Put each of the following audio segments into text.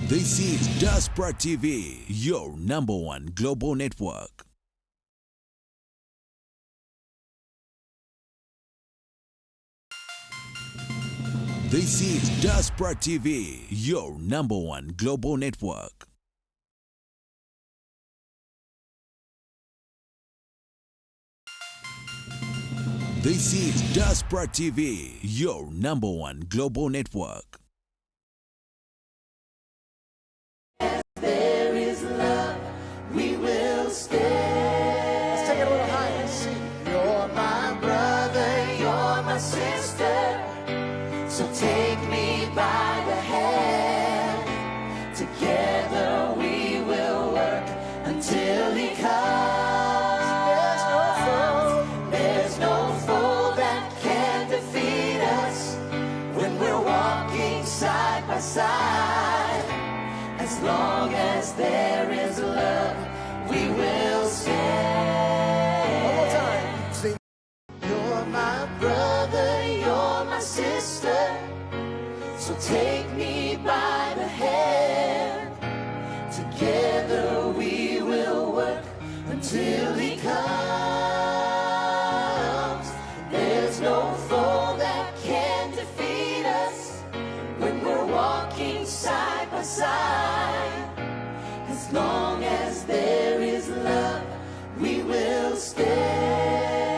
This is Diaspora TV, your #1 global network. This is Diaspora TV, your #1 global network. This is Diaspora TV, your #1 global network. There is love, we will stay. Let's take it a little higher. See. You're my brother, you're my sister. So take me by the hand. Together we will work until he comes. There's no foe that can defeat us when we're walking side by side. As long as there is love, we will stay. One more time. Sing. You're my brother, you're my sister. So take me by the hand. Together we will work until he comes. There's no foe that can defeat us when we're walking side by side. As long as there is love, we will stay.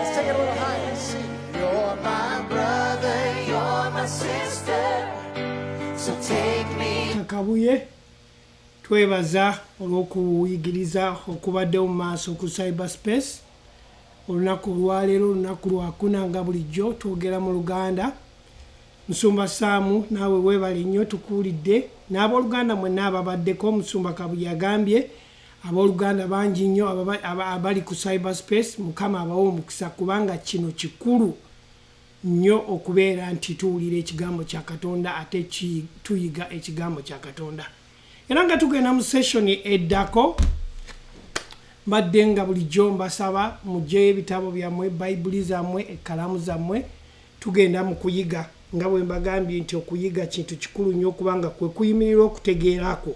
Let's take it a little higher. See. You're my brother, you're my sister. So take me. Kabuye twebaza olw'okuyigiriza okubadde mu maaso ku cyberspace olunaku lwaleero olunaku lwakuna nga bulijjo twogera mu Luganda. Musumba Saamu naawe weebale nnyo tukuulidde n'abooluganda mwenna ababaddeko. Musumba Kabuye agambye abooluganda bangi nnyo abali ku cyberspace. Mukama abawa omukisa kubanga kino kikulu nnyo okubeera nti tuwulira ekigambo kya Katonda ate tuyiga ekigambo kya Katonda. Era nga tugenda mu session eddako mbadde nga bulijjo mbasaba muggyeyo ebitabo byammwe, bayibuli zammwe, ekkalamu zammwe, tugenda mu kuyiga. Nga bwe mbagambye nti okuyiga kintu kikulu nnyo kubanga kwe kuyimirira okutegeerako.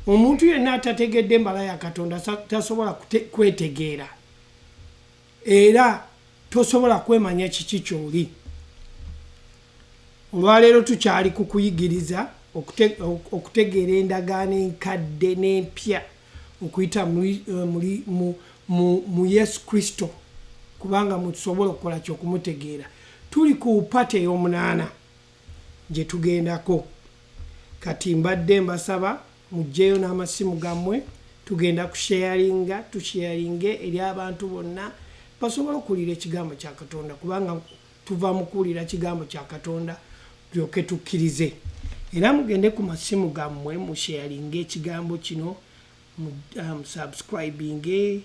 Omuntu yenna atategedde embala ya Katonda tasobola kwetegeera era tosobola kwemanya kiki kyoli. Olwaleero tukyali ku kuyigiriza okutegeera endagaano enkadde n'empya okuyita mu Yesu Kristo kubanga mutusobola okukola kyokumutegeera. Tuli ku pate ey'omunaana gye tugendako. Kati mbadde mbasaba muggyeyo n'amasimu gammwe tugenda tusharinge eri abantu bonna basobola okuwulira ekigambo kya Katonda kubanga tuva mu kuwulira kigambo kya Katonda tulyoke tukkirize. Era mugende ku masimu gammwe musharinge ekigambo kino, subscribing,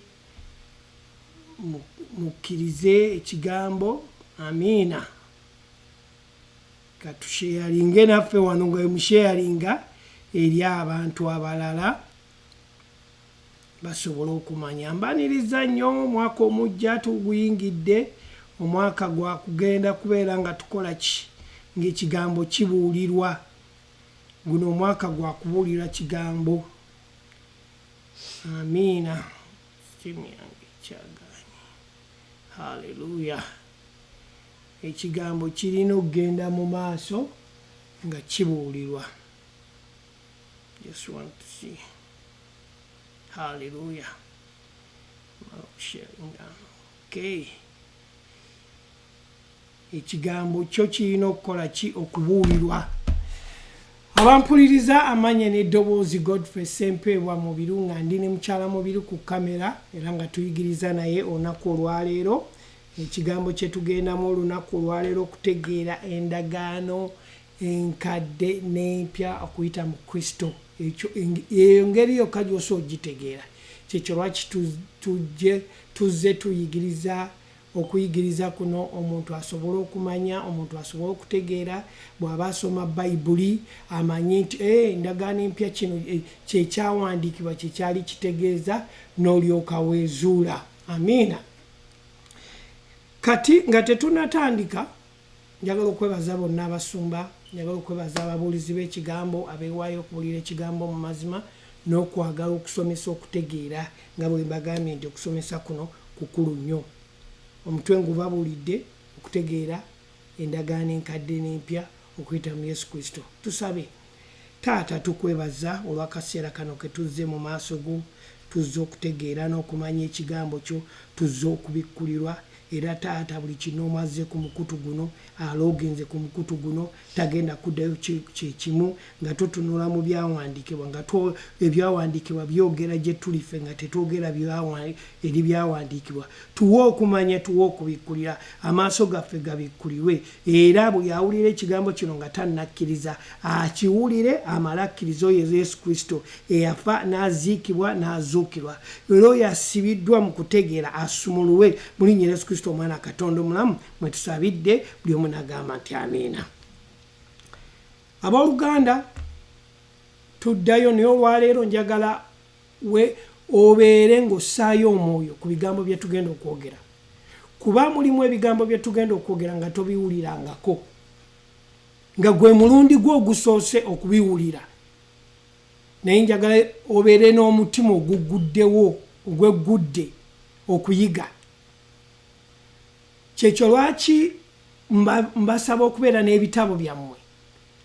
mukkirize ekigambo. Amiina. Katusharinge naffe wano nga musharinga eri abantu abalala basobola okumanya. Mbaniriza nnyo omwaka omujja tuguyingidde. Omwaka gwa kugenda kubeera nga tukola ki ng'ekigambo kibuulirwa. Guno omwaka gwa kubuulira kigambo. Amiina. Simu yange kyagaanye. Haleluya. Ekigambo kirina okugenda mu maaso nga kibuulirwa. Just want to see. Hallelujah. Okay. Ekigambo kyo kirina okukola ki okubuulirwa. Abampuliriza amanya n'eddoboozi Godfrey Sempeebwa Mubiru nga ndi ne mukyala Mubiru ku kamera era nga tuyigiriza naye olunaku olwaleero. Ekigambo kye tugendamu olunaku olwaleero okutegeera endagaano enkadde n'empya okuyita mu Kristo. Eyo ngeri yokka gy'osa ogitegeera. Kyekyo lwaki tuzze tuyigiriza okuyigiriza kuno omuntu asobola okumanya, omuntu asobola okutegeera. Bw'aba asoma bayibuli amanye nti endagaano empya kino kyekyawandiikibwa kyekyali kitegeeza n'olyoka weezuula. Amiina. Kati nga tetunatandika njagala okwebaza bonna abasumba njagala okwebaza ababuulizi b'ekigambo abeewaayo okubuulira ekigambo mu mazima n'okwagala okusomesa okutegeera nga bwe mbagambye nti okusomesa kuno kukulu nnyo. Omutwe ngubabuulidde okutegeera endagaano enkadde n'empya okuyita mu Yesu Kristo. Tusabe. Taata tukwebaza olw'akaseera kano ke tuzze mu maaso go, tuzze okutegeera n'okumanya ekigambo kyo, tuzze okubikkulirwa. Era taata buli kino omazze ku mukutu guno, aloogenze ku mukutu guno, tagenda kuddayo kyekimu nga tutunula mu byawandiikibwa, nga ebyawandiikibwa byogera gye tulife nga tetwogera eri byawandiikibwa. Tuwe okumanya, tuwe okubikkulira, amaaso gaffe gabikkulirwe. Era buli awulira ekigambo kino nga tannakkiriza, akiwulire amale akkirize oyo Yesu Kristo eyafa n'aziikibwa n'azuukirwa. Era oyo asibiddwa mu kutegeera asumululwe mu linnya Yesu Kristo omwana Katonda omulamu mwe tusabidde, buli omu n'agamba nti amiina. Abooluganda tuddayo naye olwaleero njagala obeere ng'ossaayo omwoyo ku bigambo bye tugenda okwogera, kuba mulimu ebigambo bye tugenda okwogera nga tobiwulirangako, nga gwe mulundi gwo ogusoose okubiwulira, naye njagala obeere n'omutima oguguddewo ogweggudde okuyiga. Kyekyo lwaki mbasaba okubeera n'ebitabo byammwe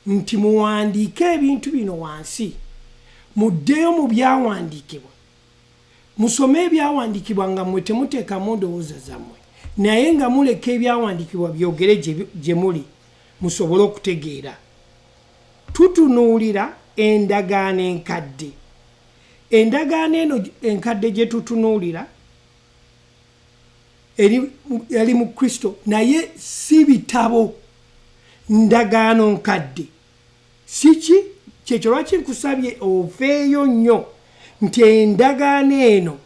nti muwandiike ebintu bino wansi, muddeyo mu byawandiikibwa, musome ebyawandiikibwa nga mmwe temuteekamu ndowooza zammwe, naye nga muleka ebyawandiikibwa byogere gye muli, musobole okutegeera. Tutunuulira endagaano enkadde. Endagaano eno enkadde gye tutunuulira eri mu Kristo, naye si bitabo. Ndagaano nkadde siki? Kyekyo lwaki nkusabye ofeeyo nnyo nti endagaano eno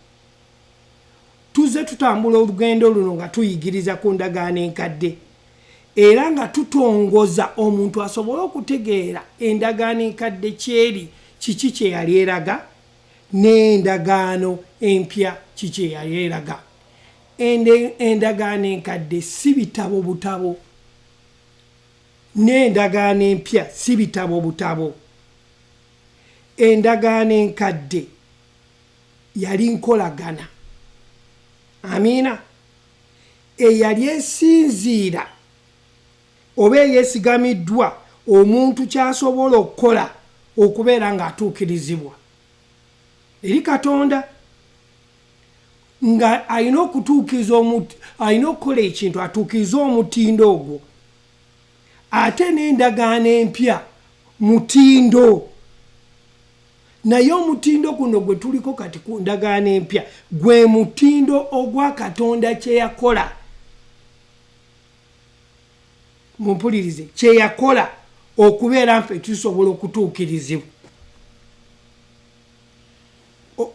tuzze tutambula olugendo luno nga tuyigiriza ku ndagaano enkadde, era nga tutongoza omuntu asobole okutegeera endagaano enkadde kyeri, kiki kye yali eraga, n'endagaano empya kiki kye yali eraga. Endagaano enkadde si bitabo butabo, n'endagaano empya si bitabo butabo. Endagaano enkadde yali nkolagana, amiina, eyali esinziira oba eyeesigamiddwa omuntu ky'asobola okukola okubeera ng'atuukirizibwa eri Katonda, nga alina okutuukiriza alina okukola ekintu atuukirize omutindo ogwo. Ate n'endagaano empya mutindo, naye omutindo guno gwe tuliko kati ku ndagaano empya gwe mutindo ogwa Katonda kye yakola. Mumpulirize, kye yakola okubeera nfe tusobola okutuukirizibwa,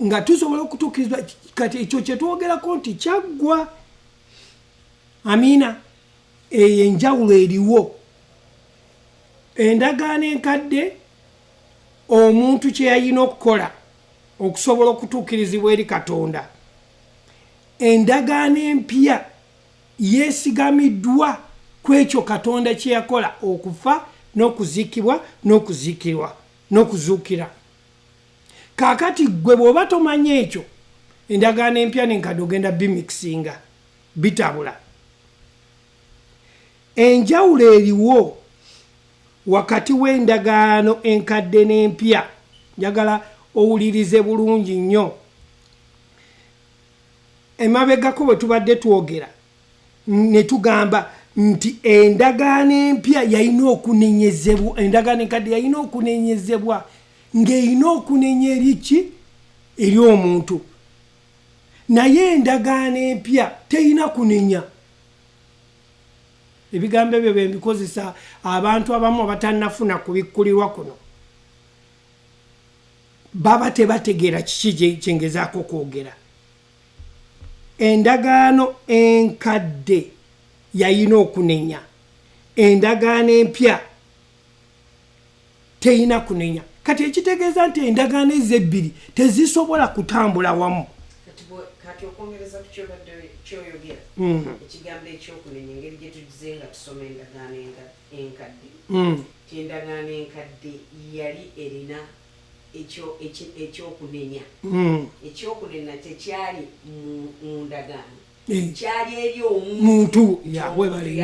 nga tusobola okutuukirizibwa. Kati ekyo kye twogerako nti kyaggwa, amiina. Eyo enjawulo eriwo. Endagaano enkadde omuntu kye yalina okukola okusobola okutuukirizibwa eri Katonda. Endagaano empya yeesigamiddwa ku ekyo Katonda kye yakola, okufa n'okuziikibwa n'okuziikirwa n'okuzuukira. Kaakati gwe bw'oba tomanya ekyo, endagaano empya n'enkadde ogenda bimikisinga, bitabula. Enjawulo eriwo wakati w'endagaano enkadde n'empya. Njagala owulirize bulungi nnyo. Emabegako bwe tubadde twogera ne tugamba nti endagaano empya yalina okunenyezebwa, endagaano enkadde yalina okunenyezebwa, ng'erina okunenya eriki? Eri omuntu. Naye endagaano empya terina kunenya. Ebigambo ebyo bye bikozesa abantu abamu abatannafuna kubikkulirwa kuno, baba tebategeera kiki kye ngezaako kwogera. Endagaano enkadde yalina okunenya, endagaano empya terina kunenya. Kati ekitegeeza nti endagaano ezebbiri tezisobola kutambula wamu. Kati okwongereza ku kyoyogera, ekigambo ekyokunenya engeri gye tugize nga tusoma endagaano enkadde, endagaano enkadde yali erina ekyokunenya. Ekyokunenya tekyali mu ndagaano, kyali eri omuntu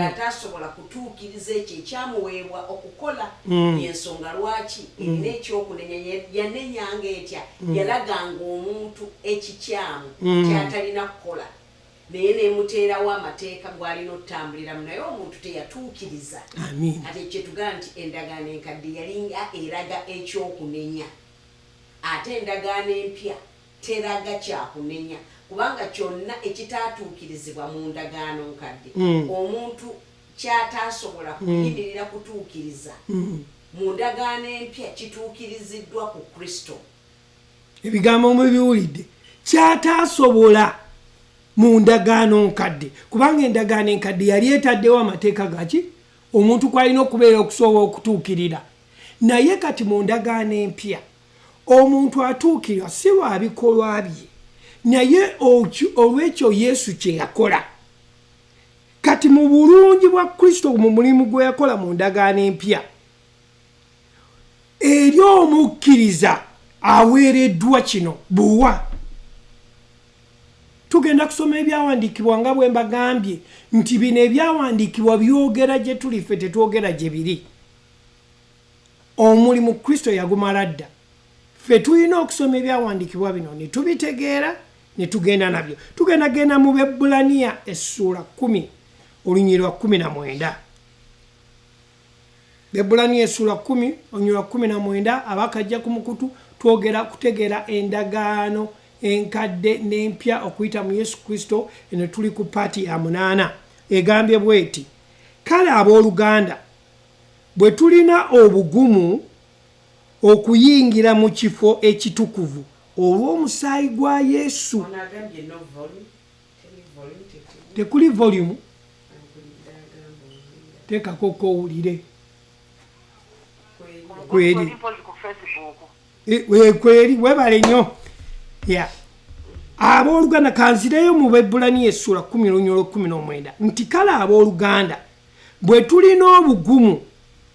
atasobola kutuukiriza ekyo ekyamuweebwa okukola. Ensonga lwaki erina ekyokunenya, yanenyanga etya, yalaganga omuntu ekikyamu kyatalina kukola, naye nemuteerawo amateeka gw'alina okutambuliramu, naye omuntu teyatuukiriza. Ate kyetugamba nti endagaano enkadde yalinga eraga ekyokunenya, ate endagaano empya teraga kyakunenya, kubanga kyonna ekitaatuukirizibwa mu ndagaano nkadde omuntu kyataasobola kuyimirira kutuukiriza, mu ndagaano empya kituukiriziddwa ku Kristo. Ebigambo mubiwulidde, kyataasobola mu ndagaano nkadde, kubanga endagaano enkadde yali etaddewo amateeka gaki omuntu kwalina okubeera okusobola okutuukirira. Naye kati mu ndagaano empya omuntu atuukirira si lwa bikolwa bye, naye olw'ekyo Yesu kye yakola. Kati mu bulungi bwa Kristo, mu mulimu gwe yakola mu ndagaano empya, eri omukkiriza aweereddwa kino buwa. Tugenda kusoma ebyawandiikibwa nga bwe mbagambye nti bino ebyawandiikibwa byogera gye tuli, ffe tetwogera gye biri. Omulimu Kristo yagumala dda, ffe tulina okusoma ebyawandiikibwa bino ne tubitegeera ne tugenda nabyo. Tugenda genda mu Bebbulaniya essula 10 olunyiriri lwa 19. Bebbulaniya essula 10 olunyiriri lwa 19, abakajja ku mukutu twogera kutegeera endagaano enkadde n'empya okuyita mu Yesu Kristo. Eno tuli ku paati ya 8. Egambye bweti, kale abooluganda, bwe tulina obugumu okuyingira mu kifo ekitukuvu olw'omusaayi gwa Yesu. Tekuli volume, teekako kowulire kweri, webale nnyo. Abooluganda, kanzireyo mu Bebbulaniya essula 10 olunyiriri 19 nti kale abooluganda, bwe tulina obugumu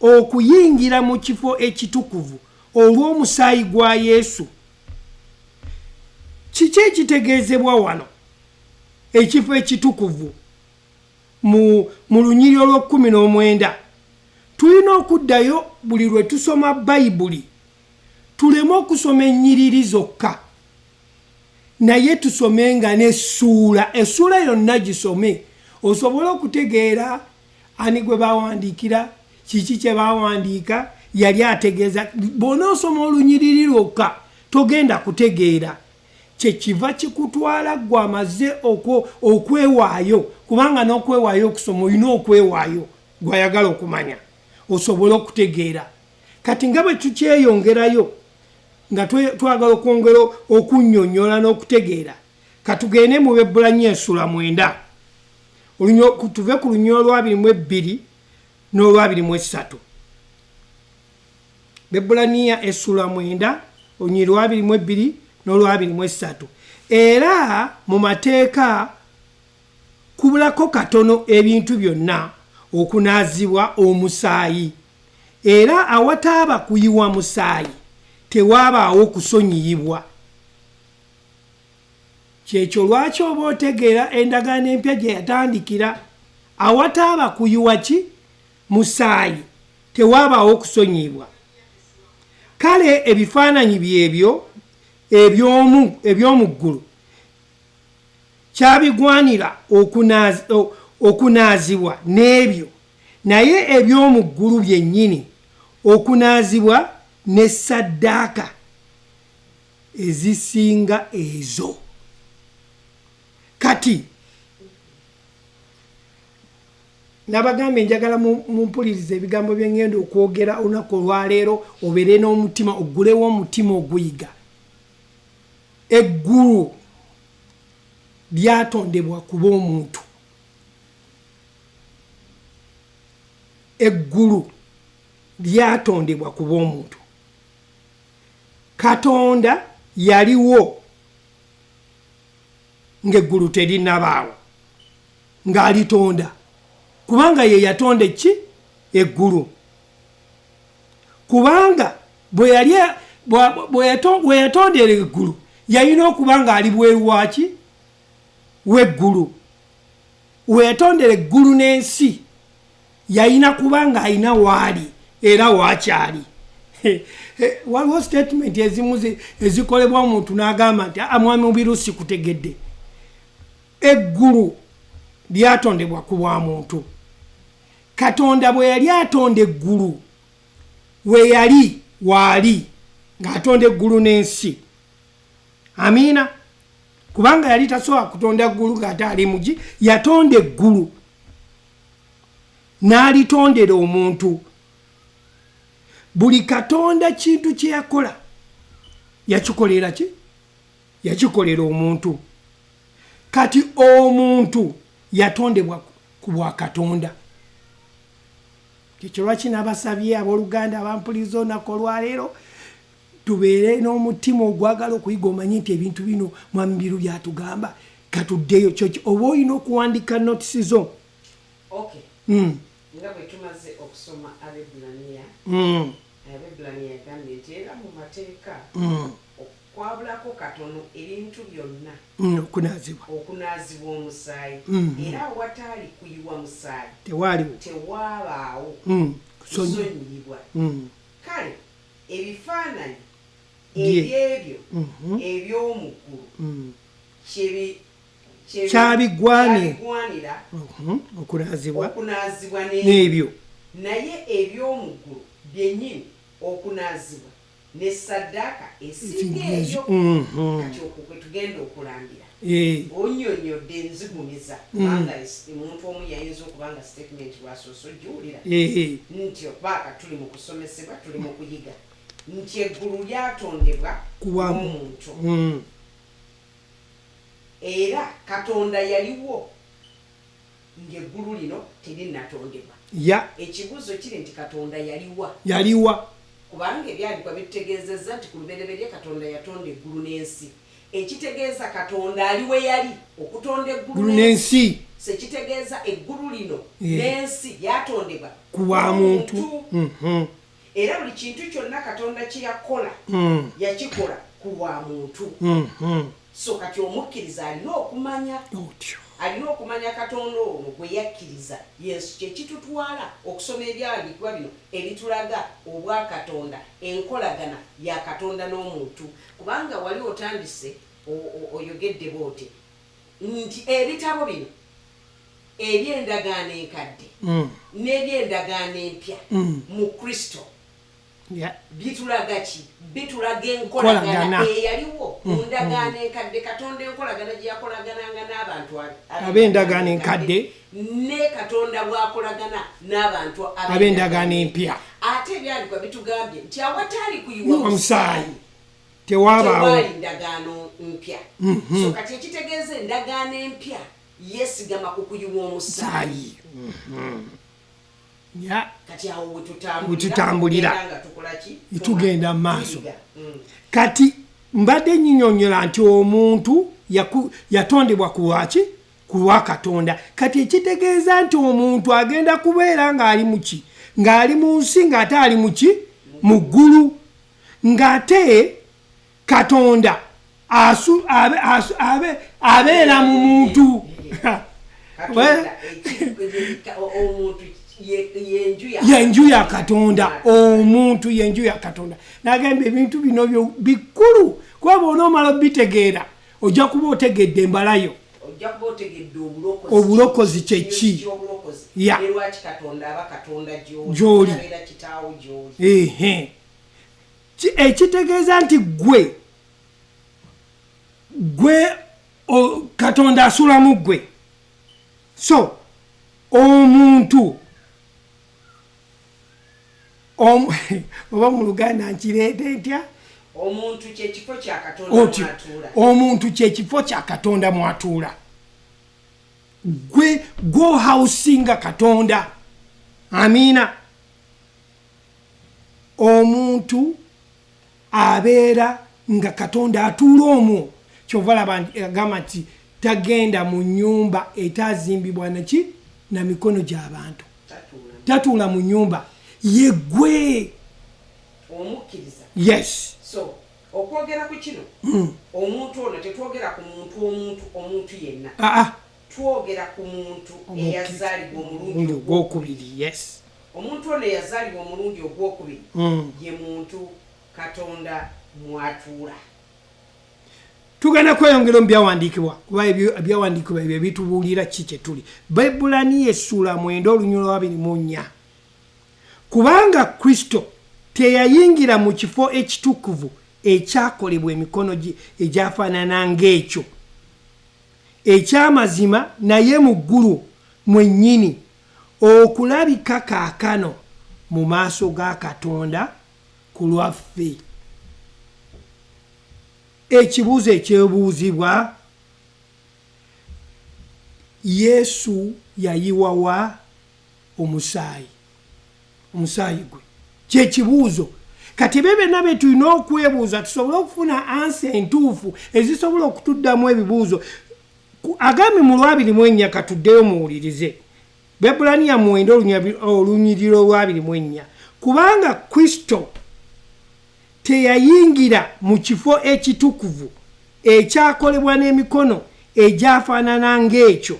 okuyingira mu kifo ekitukuvu olw'omusaayi gwa Yesu. Kiki ekitegeezebwa wano ekifo ekitukuvu mu lunyiriri olw'19? Tulina okuddayo buli lwe tusoma Bayibuli tuleme okusoma ennyiriri zokka, naye tusomenga n'essuula yonna gisome, osobole okutegeera ani gwe bawandiikira, kiki kye bawandiika, yali ategeeza. Bw'onoosoma olunyiriri lwokka togenda kutegeera. Kyekiva kikutwala gwe amaze okwewaayo, kubanga n'okwewaayo okusoma olina okwewaayo gw'ayagala okumanya osobole okutegeera. Kati nga bwe tukyeyongerayo nga twagala okwongera okunnyonnyola n'okutegeera, katugende mu Bebbulaniya essula 9 tuve ku lunyiriri olwa 22 n'olwa 23. Bebbulaniya essula 9 olunyiriri lwa 22 n'olwa 23. Era mu mateeka kubulako katono ebintu byonna okunaazibwa omusaayi, era awataaba kuyiwa musaayi tewabaawo kusonyiyibwa. Kyekyo lwaki oba otegeera endagaano empya gye yatandikira, awataaba kuyiwa ki musaayi tewabaawo kusonyiyibwa. Kale ebifaananyi byebyo eby'omu ggulu kyabigwanira okunaazibwa n'ebyo, naye eby'omu ggulu byennyini okunaazibwa ne ssaddaaka ezisinga ezo. Kati nabagambye njagala mumpulirize ebigambo bye ngenda okwogera olunaku olwaleero, obeere n'omutima, oggulewo omutima oguyiga. Eggulu lyatondebwa kuba omuntu. Eggulu lyatondebwa kuba omuntu. Katonda yaliwo ng'eggulu terinabaawo ng'alitonda, kubanga ye yatonda ki? Eggulu. kubanga bwe yatondera eggulu yalina okuba nga ali bweru waki w'eggulu. We yatondera eggulu n'ensi yalina kuba nga alina waali era waakyali. Waliwo statement ezimu ezikolebwa omuntu n'agamba nti mwami mubirusi kutegedde. Eggulu lyatondebwa ku bwa muntu. Katonda bwe yali atonda eggulu we yali waali ng'atonda eggulu n'ensi. Amiina. Kubanga yali tasobola kutonda eggulu ng'ate ali mugi, yatonda eggulu n'alitondera omuntu. Buli katonda kintu kye yakola yakikolera ki? Yakikolera omuntu. Kati omuntu yatondebwa ku bwa Katonda. Kikyo lwaki nabasabye abooluganda abampuliza olunaku olwaleero tubeere n'omutima ogwagala okuyiga omanyi nti ebintu bino mwami biru byatugamba katuddeyo kyoki oba olina okuwandika notisi zo. Nga bwe tumaze okusoma Abebulaniya yagambye nti era mu mateeka okwabulako katono ebintu byonna okunaazibwa omusaayi era awataali kuyiwa musaayi tewabaawo kusonyiyibwa. Kale ebifaananyi ebyebyo eby'omu ggulu kyabigwanira okunaazibwa n'ebyo, naye eby'omu ggulu byennyini okunaazibwa ne ssaddaaka esinga ebyo. Kati okwo kwe tugenda okulangira. Onnyonnyodde nzigumiza kubanga omuntu omu yayinza okubanga statement lwasoose ogiwulira nti opaaka tuli mu kusomesebwa tuli mu kuyiga nti eggulu lyatondebwa omuntu era Katonda yaliwo ng'eggulu lino terinnatondebwa. Ekibuuzo kiri nti Katonda yaliwa kubanga ebyandikwa bitutegeezezza nti ku lubereberye Katonda yatonda eggulu n'ensi. Ekitegeeza Katonda ali we yali okutonda eggulu n'ensi sekitegeeza eggulu lino n'ensi yatondebwa ku bwa muntu. Era buli kintu kyonna Katonda kye yakola yakikola ku bwa muntu. So kati omukkiriza alina okumanya Katonda ono gwe yakkiriza Yesu kyekitutwala okusoma ebyawandiikibwa bino ebitulaga obwa Katonda enkolagana ya Katonda n'omuntu. Kubanga wali otandise oyogedde boote nti ebitabo bino eby'endagaano enkadde n'eby'endagaano empya mu Kristo bitulaga ki? Bitulaga enkolagana eyaliwo mu ndagaano enkadde. Katonda enkolagana gye yakolagananga n'abantu ab'endagaano enkadde ne Katonda bw'akolagana n'abantu ab'endagaano empya. Ate ebyandikwa bitugambye nti awataali kuyiwa musaayi tewabaawo ndagaano mpya. So kati ekitegeeza endagaano empya yeesigama ku kuyiwa omusaayi. Kati awo wetutambulira tugenda mu maaso. Kati mbadde nyinyonyola nti omuntu yatondebwa ku lwaki? Ku lwa Katonda. Kati ekitegeeza nti omuntu agenda kubeera ng'ali muki? Ng'ali mu nsi ng'ate ali muki? Mu ggulu. Ng'ate Katonda abeera mu muntu. Yenju ya Katonda. Omuntu yenju ya Katonda. Nagamba ebintu bino bikulu kuba bw'onoomala bitegeera ojja kuba otegedde embalayo. Obulokozi kyeki? Gy'oli. Ekitegeeza nti gwe Katonda asula mu gwe. So omuntu oba mu Luganda nkireete ntya? Omuntu kyekifo kya Katonda mwatuula. Omuntu kyekifo kya Katonda mwatuula. Gwe go housinga Katonda. Amiina. Omuntu abeera nga Katonda atuula omwo. Kyova laba agamba nti tagenda mu nnyumba etaazimbibwa naki na mikono gy'abantu. Tatuula mu nnyumba ye gwe omukkiriza. Yes. So okwogera ku kino omuntu ono tetwogera ku omuntu yenna. Twogera ku muntu eyazaalibwa omulundi ogwokubiri. Yes. Omuntu ono eyazaalibwa omulundi ogwokubiri ye muntu Katonda mwatuula. Tugenda kweyongera mu byawandiikibwa kuba ebyawandiikibwa ebyo bitubuulira ki kye tuli. Bayibulani essula 9:24. Kubanga Kristo teyayingira mu kifo ekitukuvu ekyakolebwa emikono egyafaanana ng'ekyo eky'amazima, naye mu ggulu mwennyini okulabika kaakano mu maaso ga Katonda ku lwaffe. Ekibuuzo ekyebuuzibwa, Yesu yayiwawa omusaayi gwe? Kyekibuuzo. Kati byonna bye tulina okwebuuza tusobole okufuna ansa entuufu ezisobola okutuddamu ebibuuzo. Agambye mu 2:4 katuddeyo muwulirize. Bayibulaniya 9:24. Kubanga Kristo teyayingira mu kifo ekitukuvu ekyakolebwa n'emikono egyafaanana ng'ekyo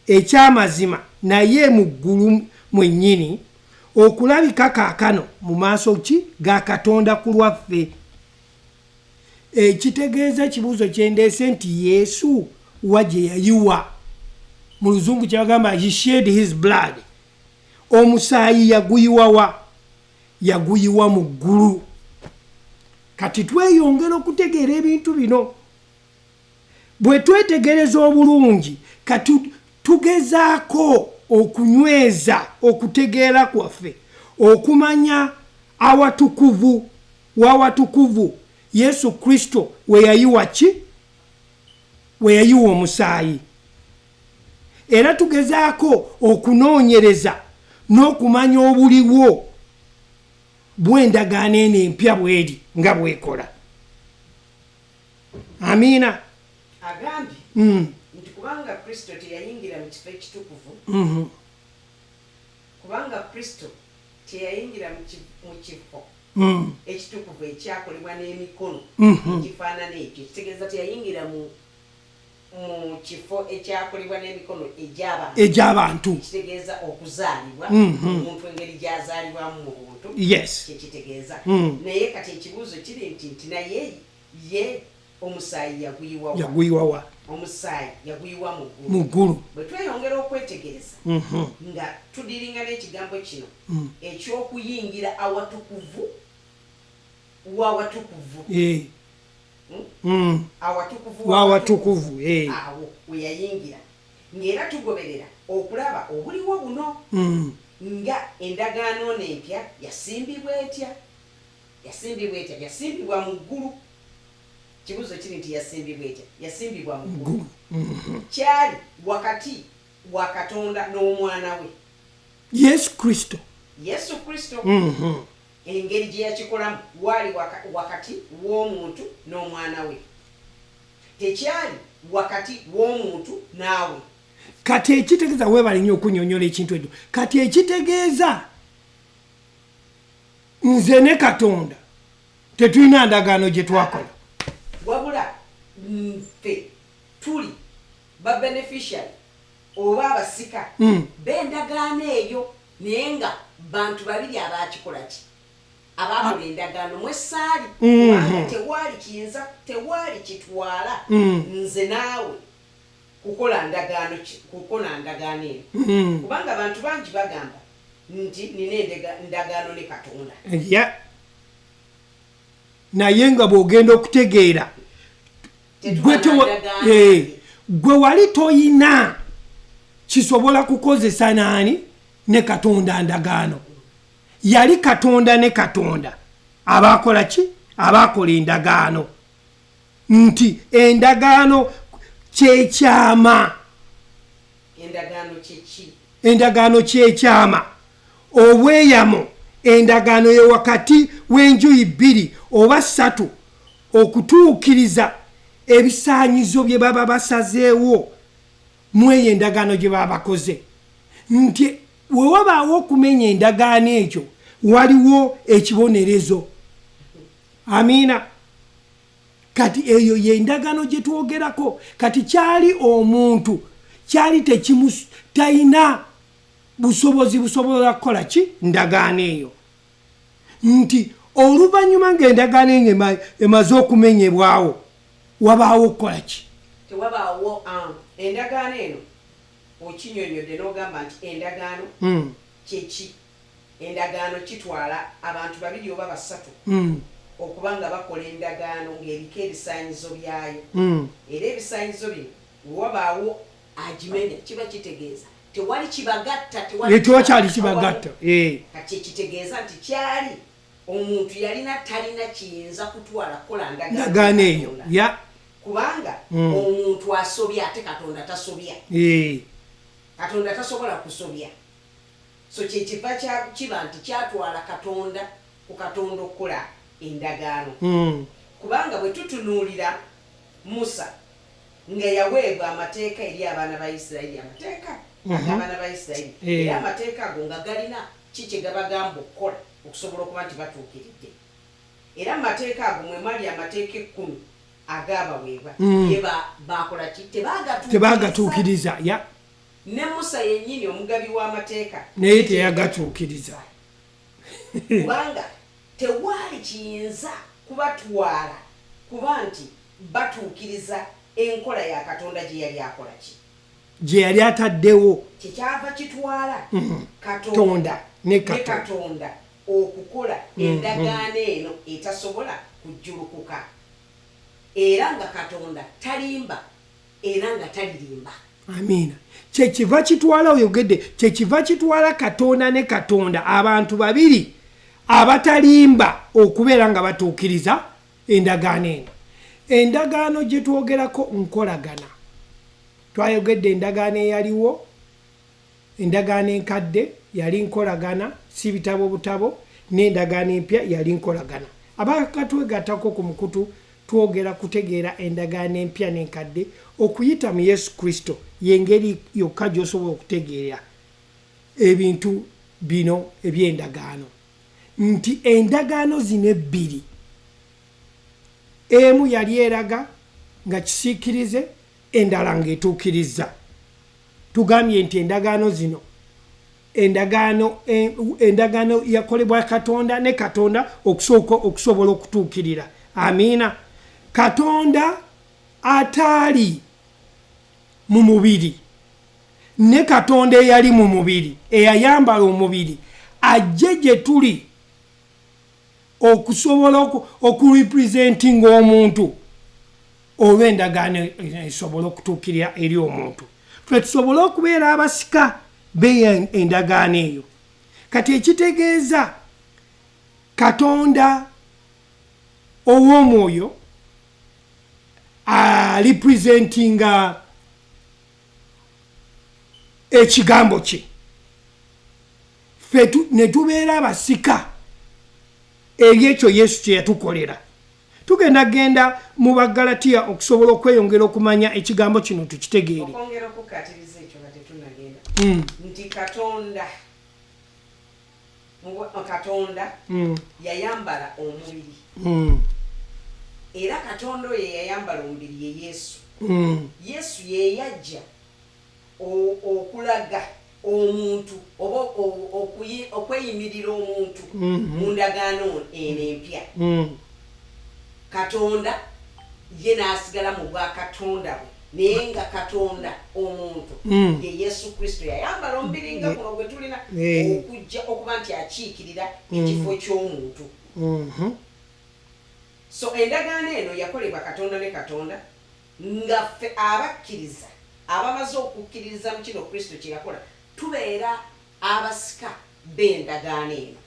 eky'amazima, naye mu ggulu mwennyini okulabika kaakano mu maaso ga Katonda ku lwaffe. Ekitegeeza ekibuuzo kyendeese nti Yesu wa gye yayiwa. Mu luzungu kyagamba he shed his blood. Omusaayi yaguyiwawa? Yaguyiwa mu ggulu. Kati tweyongera okutegeera ebintu bino. Bwe twetegereza obulungi kati tugezaako okunyweza okutegeera kwaffe, okumanya awatukuvu w'awatukuvu Yesu Kristo we yayiwa ki? We yayiwa omusaayi. Era tugezaako okunoonyereza n'okumanya obuliwo bw'endagaano eno empya bw'eri nga bw'ekola. Amiina. Agambye nti kubanga Kristo teyayingira mu kifo ekitukuvu, kubanga Kristo teyayingira mu kifo ekitukuvu ekyakolebwa n'emikono ekifaanana ekyo, kitegeeza teyayingira mu kifo ekyakolebwa n'emikono egy'abantu, kitegeeza okuzaalibwa omuntu engeri gy'azaalibwamu mu buntu. Yes. Kyekitegeeza. Naye kati ekibuuzo kiri nti naye ye omusaayi yaguyiwawa? Omusaayi yaguyiwa mu ggulu. Bwe tweyongera okwetegereza nga tudiringa n'ekigambo kino eky'okuyingira awatukuvu w'awatukuvu. Awatukuvu awo we yayingira, ng'era tugoberera okulaba obuliwo buno nga endagaano n'empya yasimbibwa etya? Yasimbibwa mu ggulu. Kibuuzo kiri nti yasimbibwa etya? Yasimbibwa mu ggulu. Kyali wakati wa Katonda n'omwana we Yesu Kristo. Engeri gye yakikolamu waali wakati w'omuntu n'omwana we, tekyali wakati w'omuntu naawe. Kati ekitegeeza, weebale nnyo okunnyonnyola ekintu ekyo, kati ekitegeeza nze ne Katonda tetulina ndagaano gye twakola, wabula nfe tuli ba beneficiary oba abasika b'endagaano eyo, naye nga bantu babiri abaakikola ki? Abakola endagaano mwessaali, kubanga tewali kitwala nze naawe kukola ndagaano eno, kubanga abantu bangi bagamba nti nina endagaano ne Katonda. Naye nga bw'ogenda okutegeera gwe wali toyina kisobola kukozesa naani? Ne Katonda ndagaano. Yali Katonda ne Katonda abakola ki? Abakola endagaano. Nti endagaano kyekyama. Endagaano kyekyama, obweyamo. Endagaano ye wakati w'enjuyi bbiri oba ssatu okutuukiriza ebisaanyizo bye baba basazeewo mu eyo endagaano gye baba bakoze. Nti we wabaawo okumenya endagaano ekyo, waliwo ekibonerezo. Amiina. Kati eyo y'endagaano gye twogerako. Kati kyali omuntu kyali talina busobozi busobola kukola ki ndagaano eyo, nti oluvannyuma ng'endagaano eyo emaze okumenyebwawo wabaawo okukola ki? Tewabaawo endagaano eno okinyonyodde n'ogamba nti endagaano kyeki? Endagaano kitwala abantu babiri oba basatu okubanga bakola endagaano ng'eriko ebisaanyizo byayo, era ebisaanyizo bino wabaawo agimenya kiba kitegeeza tewali kibagatta, tewakyali kibagatta. Kati kitegeeza nti kyali omuntu yalina talina kiyinza kutwala kukola ndagaano eyo, kubanga omuntu asobya ate Katonda tasobya. Katonda tasobola kusobya. So kyekiva kiba nti kyatwala Katonda ku Katonda okukola endagaano. Kubanga bwe tutunuulira Musa nga yaweebwa amateeka eri abaana ba Isirayiri, amateeka ag'abaana ba Isirayiri, era amateeka ago nga galina kiki gabagamba okukola okusobola okuba nti batuukiridde. Era amateeka ago mwe mwali amateeka 10 agaabaweebwa ye bakola ki? Tebaagatuukiriza. Ne Musa yennyini omugabi w'amateeka naye teyagatuukiriza. Kubanga tewaali kiyinza kubatwala kuba nti batuukiriza enkola ya Katonda gye yali akola ki? Gye yali ataddewo. Kyekyava kitwala Katonda ne Katonda okukola endagaano eno etasobola kujjulukuka. Era nga Katonda talimba era nga talirimba. Amiina. Kyekiva kitwala oyogedde, kyekiva kitwala Katonda ne Katonda abantu babiri abatalimba okubeera nga batuukiriza endagaano eno. Endagaano gye twogerako nkolagana. Twayogedde endagaano eyaliwo, endagaano enkadde yali nkolagana, si bitabo butabo, n'endagaano empya yali nkolagana. Abakatwegattako ku mukutu twogera kutegeera endagaano empya n'enkadde, okuyita mu Yesu Kristo y'engeri yokka gy'osobola okutegeera ebintu bino eby'endagaano. Nti endagaano zino ebbiri, emu yali eraga nga kisiikirize, endala ng'etuukiriza. Tugambye nti endagaano zino, endagaano yakolebwa Katonda ne Katonda okusobola okutuukirira. Amiina. Katonda ataali mu mubiri ne Katonda eyali mu mubiri eyayambala omubiri ajje gye tuli okusobola okurepresentinga omuntu olw'endagaano esobola okutuukirira eri omuntu. Ffe tusobole okubeera abasika b'endagaano eyo. Kati ekitegeeza Katonda ow'omwoyo representinga ekigambo kye, ffe ne tubeera abasika eri ekyo Yesu kye yatukolera. Tugenda mu Bagalatiya okusobola okweyongera okumanya ekigambo kino tukitegeere. Okwongera okukkatiriza ekyo nga tetunagenda nti Katonda yayambala omubiri. Era Katonda oyo yayambala omubiri ye Yesu. Yesu ye yajja okulaga omuntu oba okweyimirira omuntu mu ndagaano eno empya. Katonda ye n'asigala mu bwa Katonda bwe, naye nga Katonda omuntu ye Yesu Kristo yayambala omubiri nga guno gwe tulina okujja okuba nti akiikirira ekifo ky'omuntu. So endagaano eno yakolebwa Katonda ne Katonda nga ffe abakkiriza abamaze okukkiririza mu kino Kristo kye yakola tubeera abasika b'endagaano eno.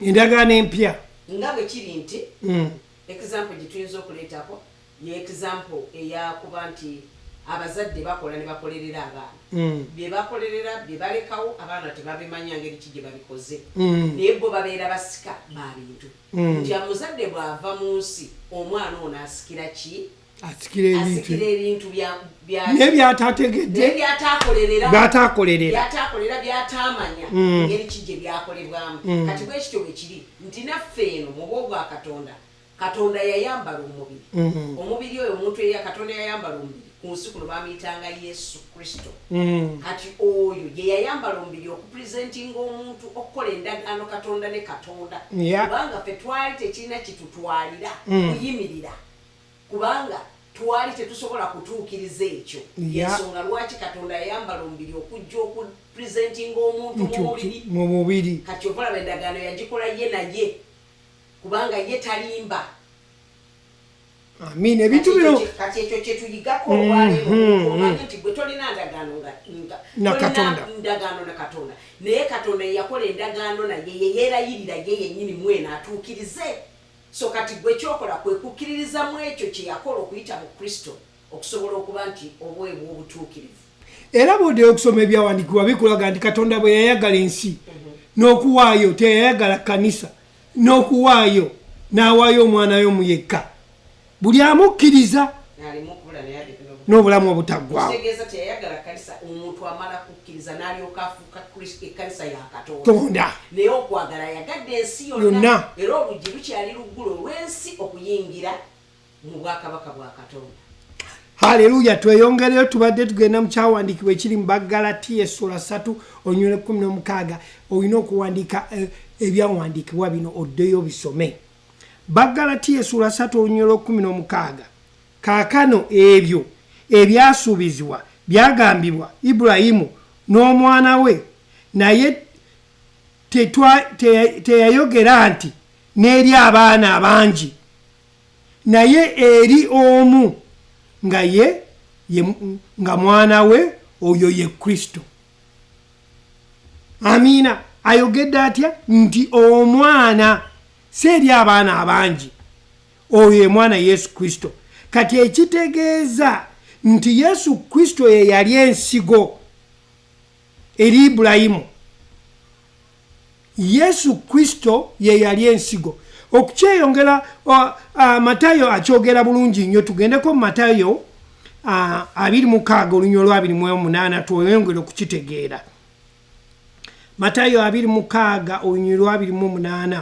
Endagaano empya nga bwe kiri nti example gye tuyinza okuleetako ye example eyakuba nti abazadde bakola ne bakolerera abaana. Bye bakolerera bye balekawo abaana tebabimanya ngeri ki gye babikoze. Naye bo babeera basika ba bintu. Nti omuzadde bw'ava mu nsi omwana ono asikira ki? asikira ebintu nebyatategedde byatakolerera byatamanya ngeri kijje byakolebwamu kati bwekityo bwekiri nti naffe eno mu bwo bwa katonda yayambala omubiri oyo omuntu eya katonda yayambala omubiri ku nsi kuno bamuyitanga Yesu Kristo kati oyo ye yayambala omubiri okupresentinga omuntu okukola endagaano katonda ne katonda kubanga ffe twali tekirina kitutwalira kuyimirira kubanga twali tetusobola kutuukiriza ekyo ensonga lwaki katonda yayambala omubiri okujja okupresentinga omuntu mu mubiri kati ovalaba endagaano yagikola ye naye kubanga ye talimba amina ebintu bino kati ekyo kyetuyigako olwaleero omanye nti gwe tolina ndagaano na katonda naye katonda yakola endagaano naye yeyeerayirira ye yennyini mwena atuukirize so kati gwe kyokola kwe kukkiririza mu ekyo kye yakola okuyita mu Kristo okusobola okuba nti obwebu obutuukirivu era bw'oddeyo okusoma ebyawandiikibwa bikulaga nti katonda bwe yayagala ensi n'okuwaayo teyayagala kanisa n'okuwaayo n'awaayo omwana we omu yekka buli amukkiriza n'obulamu obutaggwaawo kitegeeza teyayagala kanisa omuntu amala kukkiriza n'alyoka afuuka ekkanisa ya katonda naye okwagala yagadde ensi yonna era oluggi lukyali luggule olw'ensi okuyingira mu bwakabaka bwa katonda. Haleluya. Tweyongereyo tubadde tugenda mu kyawandiikibwa ekiri mu Bagalatiya essula 3 onyole 16 olina okuwandiika ebyawandiikibwa bino oddeyo bisome. Bagalatiya essula 3 onyole 16 kaakano ebyo ebyasuubizibwa byagambibwa Ibulayimu n'omwana we naye teyayogera nti n'eri abaana abangi naye eri omu nga mwana we oyo ye Kristo. Amina. Ayogedde atya nti omwana seri abaana abangi oyo ye mwana Yesu Kristo. Kati ekitegeeza nti Yesu Kristo ye yali ensigo eri Ibulayimu. Yesu Kristo ye yali ensigo. Okukyeyongera Matayo akyogera bulungi nnyo. Tugendeko Matayo 26 olunyolo 28 tweyongere okukitegeera. Matayo 26 olunyolo 28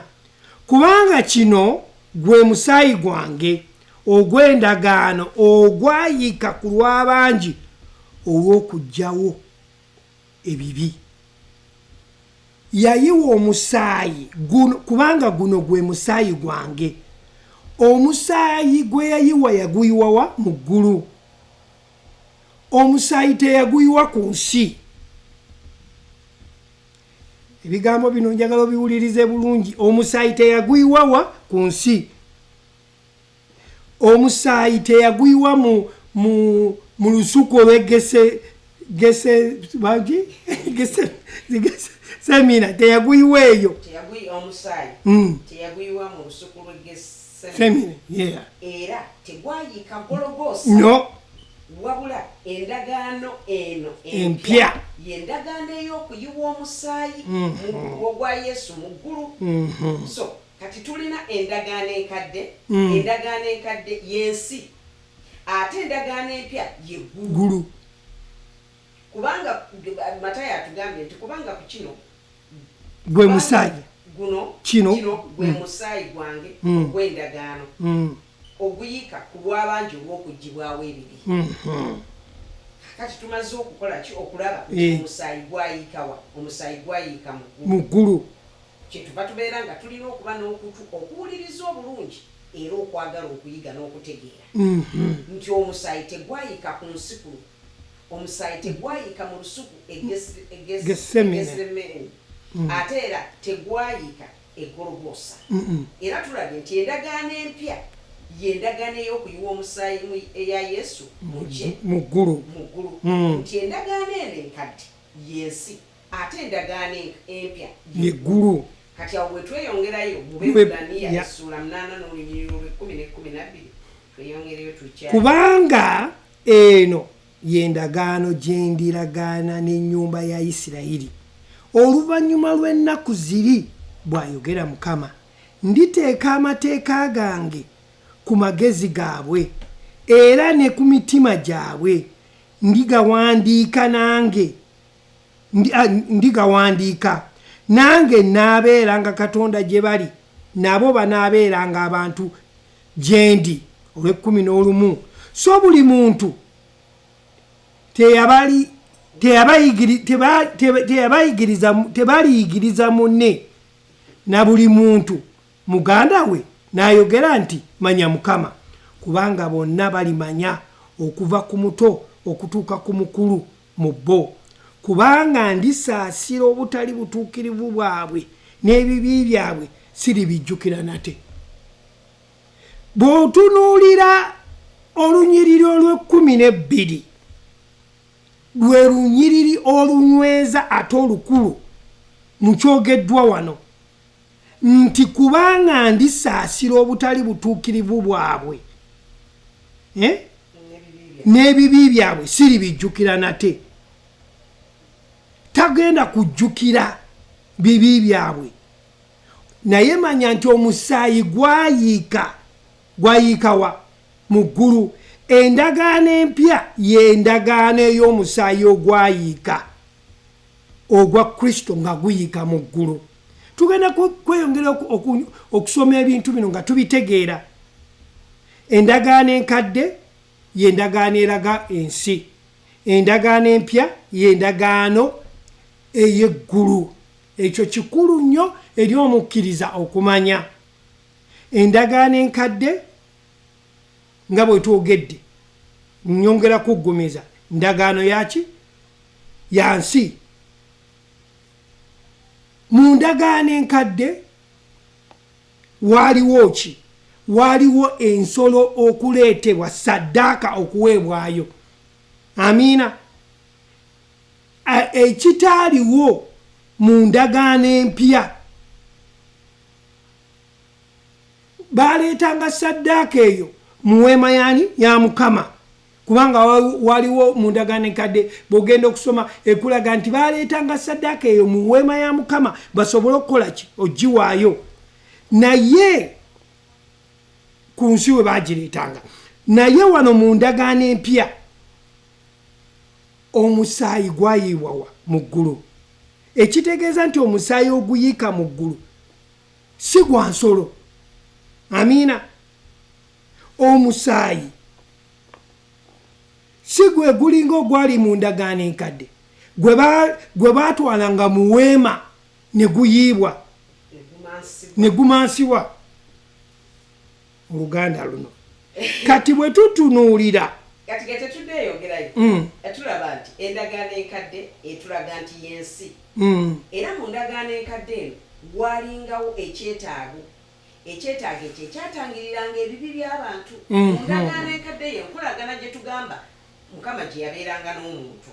kubanga kino gwe musaayi gwange ogw'endagaano ogwayika ku lw'abangi olw'okugyawo ebibi. Yayiwa omusaayi kubanga guno gwe musaayi gwange. Omusaayi gwe yayiwa yaguyiwawa mu ggulu. Omusaayi teyaguyiwa ku nsi. Ebigambo bino njagala biwulirize bulungi. Omusaayi teyaguyiwawa ku nsi. Omusaayi teyaguyiwa mu lusuku olw'egese semina teyaguyiwa eyo. Omusaayi teyaguyiwa mu lusuku semina. Yeah. Era tegwayika Gologoosa. No. Wabula endagaano eno empya y'endagaano ey'okuyiwa omusaayi ogwa Yesu mu ggulu. So kati tulina endagaano enkadde. Endagaano enkadde y'ensi ate endagaano empya ye ggulu. Kubanga Matayo atugambye nti kubanga ku kino gwe musaayi kino gwe musaayi gwange ogw'endagaano oguyika ku lw'abangi olw'okuggyibwawo ebibi. Kati tumaze okukola ki okulaba omusaayi gwayikawa. Omusaayi gwayika mu ggulu. Kyetuva tubeera nga tulina okuba n'okutu okuwuliriza obulungi era okwagala okuyiga n'okutegeera nti omusaayi tegwayika ku nsi kuno. Omusaayi tegwayika mu lusuku Gesemane ate era tegwayika e Gologoosa. Era tulabye nti endagaano empya y'endagaano ey'okuyiwa omusaayi eya Yesu mu ggulu. Nti endagaano eno enkadde y'ensi ate endagaano empya ye ggulu. Kati awo bwe tweyongerayo mu Bebulaniya essula 8 n'olunyiriro 10:12 tweyongereyo tukya kubanga eno y'endagaano gye ndiragaana n'ennyumba ya Isirayiri oluvannyuma lw'ennaku ziri bw'ayogera Mukama. Nditeeka amateeka gange ku magezi gaabwe era ne ku mitima gyabwe ndigawandiika nange ndigawandiika nange naabeeranga Katonda gye bali nabo banaabeeranga abantu gye ndi. Olw'11 so buli muntu tebaliyigiriza munne na buli muntu muganda we n'ayogera nti manya Mukama, kubanga bonna balimanya okuva ku muto okutuuka ku mukulu mu bo, kubanga ndisaasira obutali butuukirivu bwabwe n'ebibi byabwe siribijjukira nate. Bw'otunuulira olunyiriri olw'12 lwe lunyiriri olunyweza ate olukulu mu kyogeddwa wano nti kubanga ndisaasira obutali butuukirivu bwabwe n'ebibi byabwe siribijjukira nate. Tagenda kujjukira bibi byabwe, naye manya nti omusaayi gwayiika wa mu ggulu. Endagaano empya y'endagaano ey'omusaayi ogwayiika ogwa Kristo nga guyiika mu ggulu. Tugenda kweyongera okusoma ebintu bino nga tubitegeera. Endagaano enkadde y'endagaano eraga ensi, endagaano empya y'endagaano ey'eggulu. Ekyo kikulu nnyo eri omukkiriza okumanya. Endagaano enkadde nga bwe twogedde, nyongera kuggumeza, ndagaano yaki? Ya nsi. Mu ndagaano enkadde waaliwo ki? Waaliwo ensolo okuleetebwa ssaddaaka okuweebwayo. Amiina. Ekitaaliwo mu ndagaano empya, baaleetanga ssaddaaka eyo mu weema yaani ya Mukama, kubanga waliwo mu ndagaano enkadde bw'ogenda okusoma ekulaga nti baaleetanga ssaddaaka eyo mu weema ya Mukama basobole okukola ki? Ogiwaayo. Naye ku nsi we baagireetanga. Naye wano mu ndagaano empya omusaayi gwayiibwa wa? Mu ggulu. Ekitegeeza nti omusaayi oguyiika mu ggulu si gwa nsolo. Amiina. Omusaayi si gwe gulinga ogwali mu ndagaano enkadde gwe baatwalanga mu weema ne guyiibwa ne gumansibwa. Oluganda luno kati bwe tutunuulira kati tetuddeeyongerayo tulaba nti endagaano enkadde etulaga nti y'ensi, era mu ndagaano enkadde eno walingawo ekyetaago ekyo ekyatangiriranga ebibi by'abantu. Mu ndagaano enkadde eyo enkolagana gye tugamba Mukama gye yabeeranga n'omuntu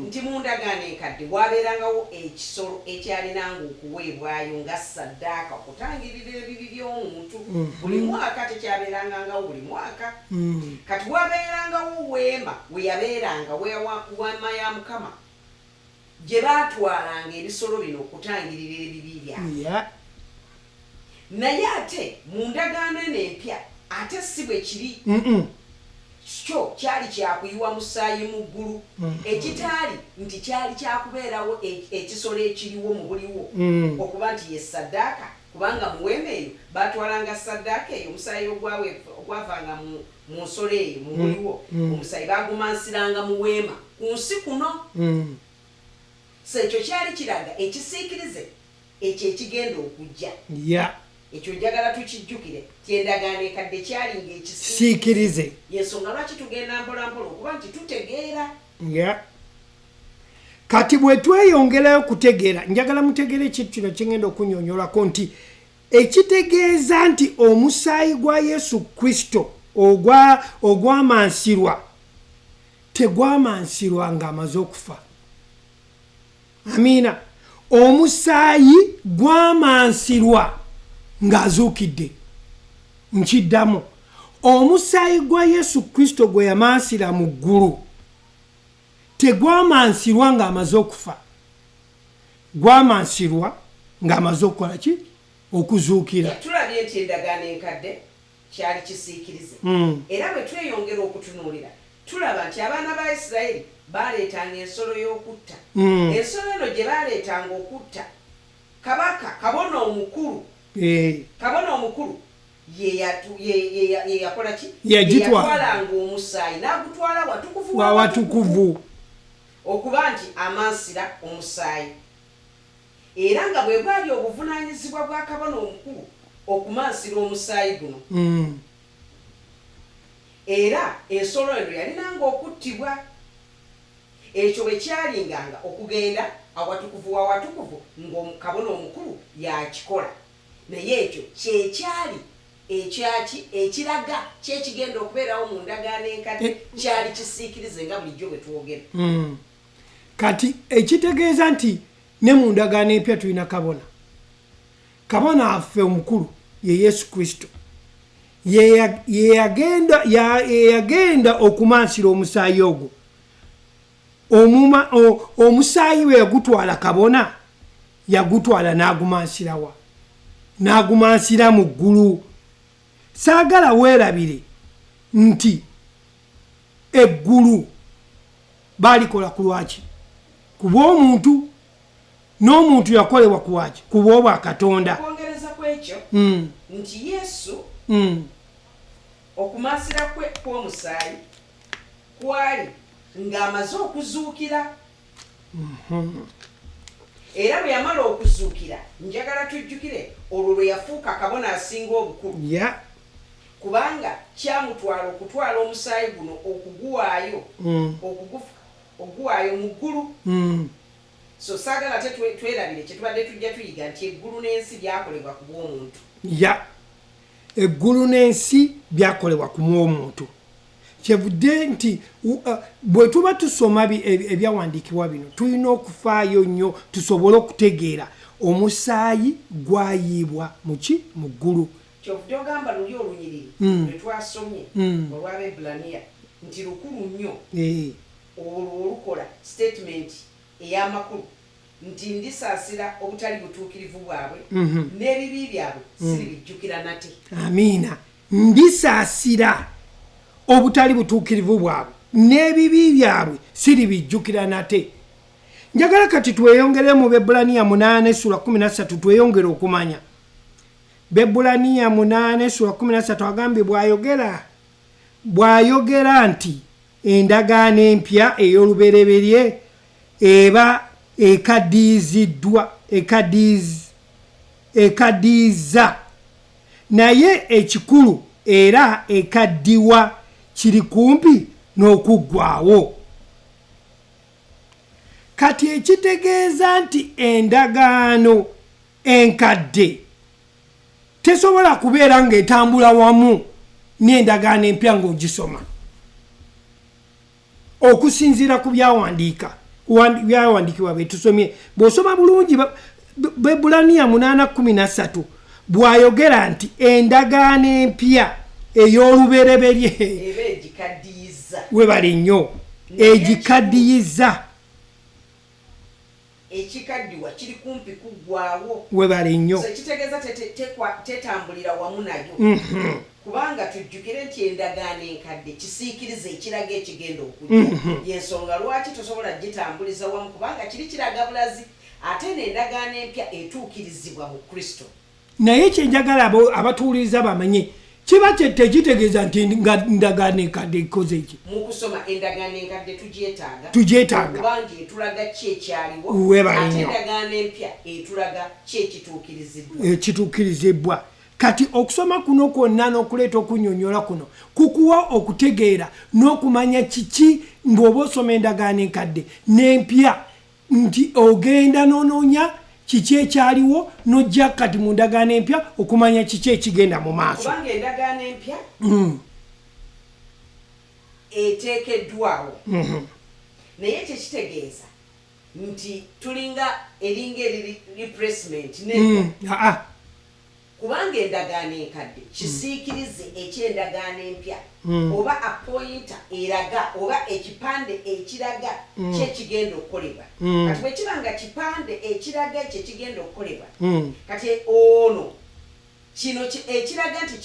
nti mu ndagaano enkadde waabeerangawo ekisolo ekyalinanga okuweebwayo nga ssaddaaka okutangirira ebibi by'omuntu. Buli mwaka tekyabeerangangawo buli mwaka. Kati waabeerangawo weema we yabeeranga weema ya Mukama gye baatwalanga ebisolo bino okutangirira ebibi byabwe. Naye ate mu ndagaano eno empya ate si bwe kiri. Kyo kyali kyakuyiwa musaayi mu ggulu. Ekitaali nti kyali kyakubeerawo ekisolo ekiriwo mu buliwo okuba nti ye ssaddaaka, kubanga mu weema eyo baatwalanga ssaddaaka eyo omusaayi ogwavanga mu nsolo eyo mu buliwo, omusaayi baagumansiranga mu weema ku nsi kuno. So ekyo kyali kiraga ekisiikirize ekyo ekigenda okujja. Ekyo njagala tukijjukire kyendagaano enkadde kyalinga ekisiikirize. Yensonga lwaki tugenda mpolampola okuba nti tutegeera. Kati bwe tweyongerayo kutegeera, njagala mutegeere ekintu kino kigenda okunyonyolako nti ekitegeeza nti omusaayi gwa Yesu Kristo ogwamansirwa tegwamansirwa ng'amaze okufa. Amiina. Omusaayi gwamansirwa ng'azuukidde. Nkiddamu, omusaayi gwa Yesu Kristo gwe yamansira mu ggulu tegwamansirwa ng'amaze okufa, gwamansirwa ng'amaze okukola ki? Okuzuukira. Tulabye nti endagaano enkadde kyali kisiikirize era bwe tweyongera okutunuulira tulaba nti abaana ba Isirayiri baleetanga ensolo y'okutta ensolo eno gye baleetanga okutta kabona omukulu ye yakola ki yatwalanga omusaayi n'agutwala watukuvu okuba nti amansira omusaayi era nga bwe bwali obuvunaanyizibwa bwa kabona omukulu okumansira omusaayi guno era ensolo eno yalinanga okuttibwa ekyo bwe kyalinganga okugenda awatukuvu ng'omukabona omukulu yakikola naye ekyo kyekyali ekiraga kyekigenda okubeerawo mu ndagaano enkadde kyali kisiikirize nga bulijjo bwe twogera kati ekitegeeza nti ne mu ndagaano empya tulina kabona affe omukulu ye Yesu Kristo yeyagenda okumansira omusaayi ogwo omusaayi we yagutwala kabona yagutwala n'agumansirawa n'agumansira mu ggulu saagala weerabire nti eggulu baalikola ku lwaki ku bw'omuntu n'omuntu yakolebwa ku waki ku bw'obwa Katonda okwongereza ku ekyo nti Yesu okumansira kw'omusaayi kwali ng'amaze okuzuukira era bwe yamala okuzuukira njagala tujjukire olwo lwe yafuuka kabona asinga obukulu kubanga kyamutwala okutwala omusaayi guno okuguwaayo mu ggulu so saagala ate twerabire kyetubadde tujja tuyiga nti eggulu n'ensi byakolebwa ku bw'omuntu eggulu n'ensi byakolebwa ku bw'omuntu kyevudde nti bwe tuba tusoma ebyawandiikibwa bino tulina okufaayo nnyo tusobole okutegeera omusaayi gwayiibwa muki mu ggulu kyovudde ogamba luli olunyiriri lwe twasomye olw'Abebbulaniya nti lukulu nnyo olwo olukola statement ey'amakulu nti ndisaasira obutali butuukirivu bwabwe n'ebibi byabwe siribijjukira nate amiina ndisaasira obutali butuukirivu bwabwe n'ebibi byabwe siribijjukira nate njagala kati tweyongere mu Bebbulaniya 8:13 tweyongere okumanya Bebbulaniya 8:13 agambye bw'ayogera nti endagaano empya ey'olubereberye eba ekaddiiza naye ekikulu era ekaddiwa kiri kumpi n'okuggwaawo kati ekitegeeza nti endagaano enkadde tesobola kubeera ng'etambula wamu n'endagaano empya ng'ogisoma okusinziira ku byawandiikibwa betusomye bw'osoma bulungi Bebbulaniya 8:13 bw'ayogera nti endagaano empya ey'olubereberye webali nnyo egikaddiyiza ekikaddiwa kiri kumpi kuggwaawo webali nnyo ekitegeeza tetambulira wamu nayo kubanga tujjukire nti endagaano enkadde kisiikirize ekiraga ekigenda okujja yensonga lwaki tosobola gitambuliza wamu kubanga kiri kiraga bulazi ate n'endagaano empya etuukirizibwa mu Kristo naye kyenjagala abatuuliriza bamanye kiba tekitegeeza nti ndagaano enkadde ikoze eki mu kusoma endagaano enkadde tugyetaaga kubanga etulaga ki ekyaliwo ate endagaano empya etulaga ki ekituukirizibwa kati okusoma kuno kwonna n'okuleeta okunnyonnyola kuno kukuwa okutegeera n'okumanya kiki ng'oba osoma endagaano enkadde n'empya nti ogenda n'onoonya kiki ekyaliwo n'ojja kati mu ndagaano empya okumanya kiki ekigenda mu maaso kubanga endagaano empya eteekeddwawo naye kyekitegeeza nti eringa replacement kubanga endagaano enkadde kisiikirize eky'endagaano empya oba apoyinta eraga oba ekipande ekiraga kyekigenda okukolebwa kati bwe kiba nga kipande ekiraga ekyo ekigenda okukolebwa kati ono kino ekiraga nti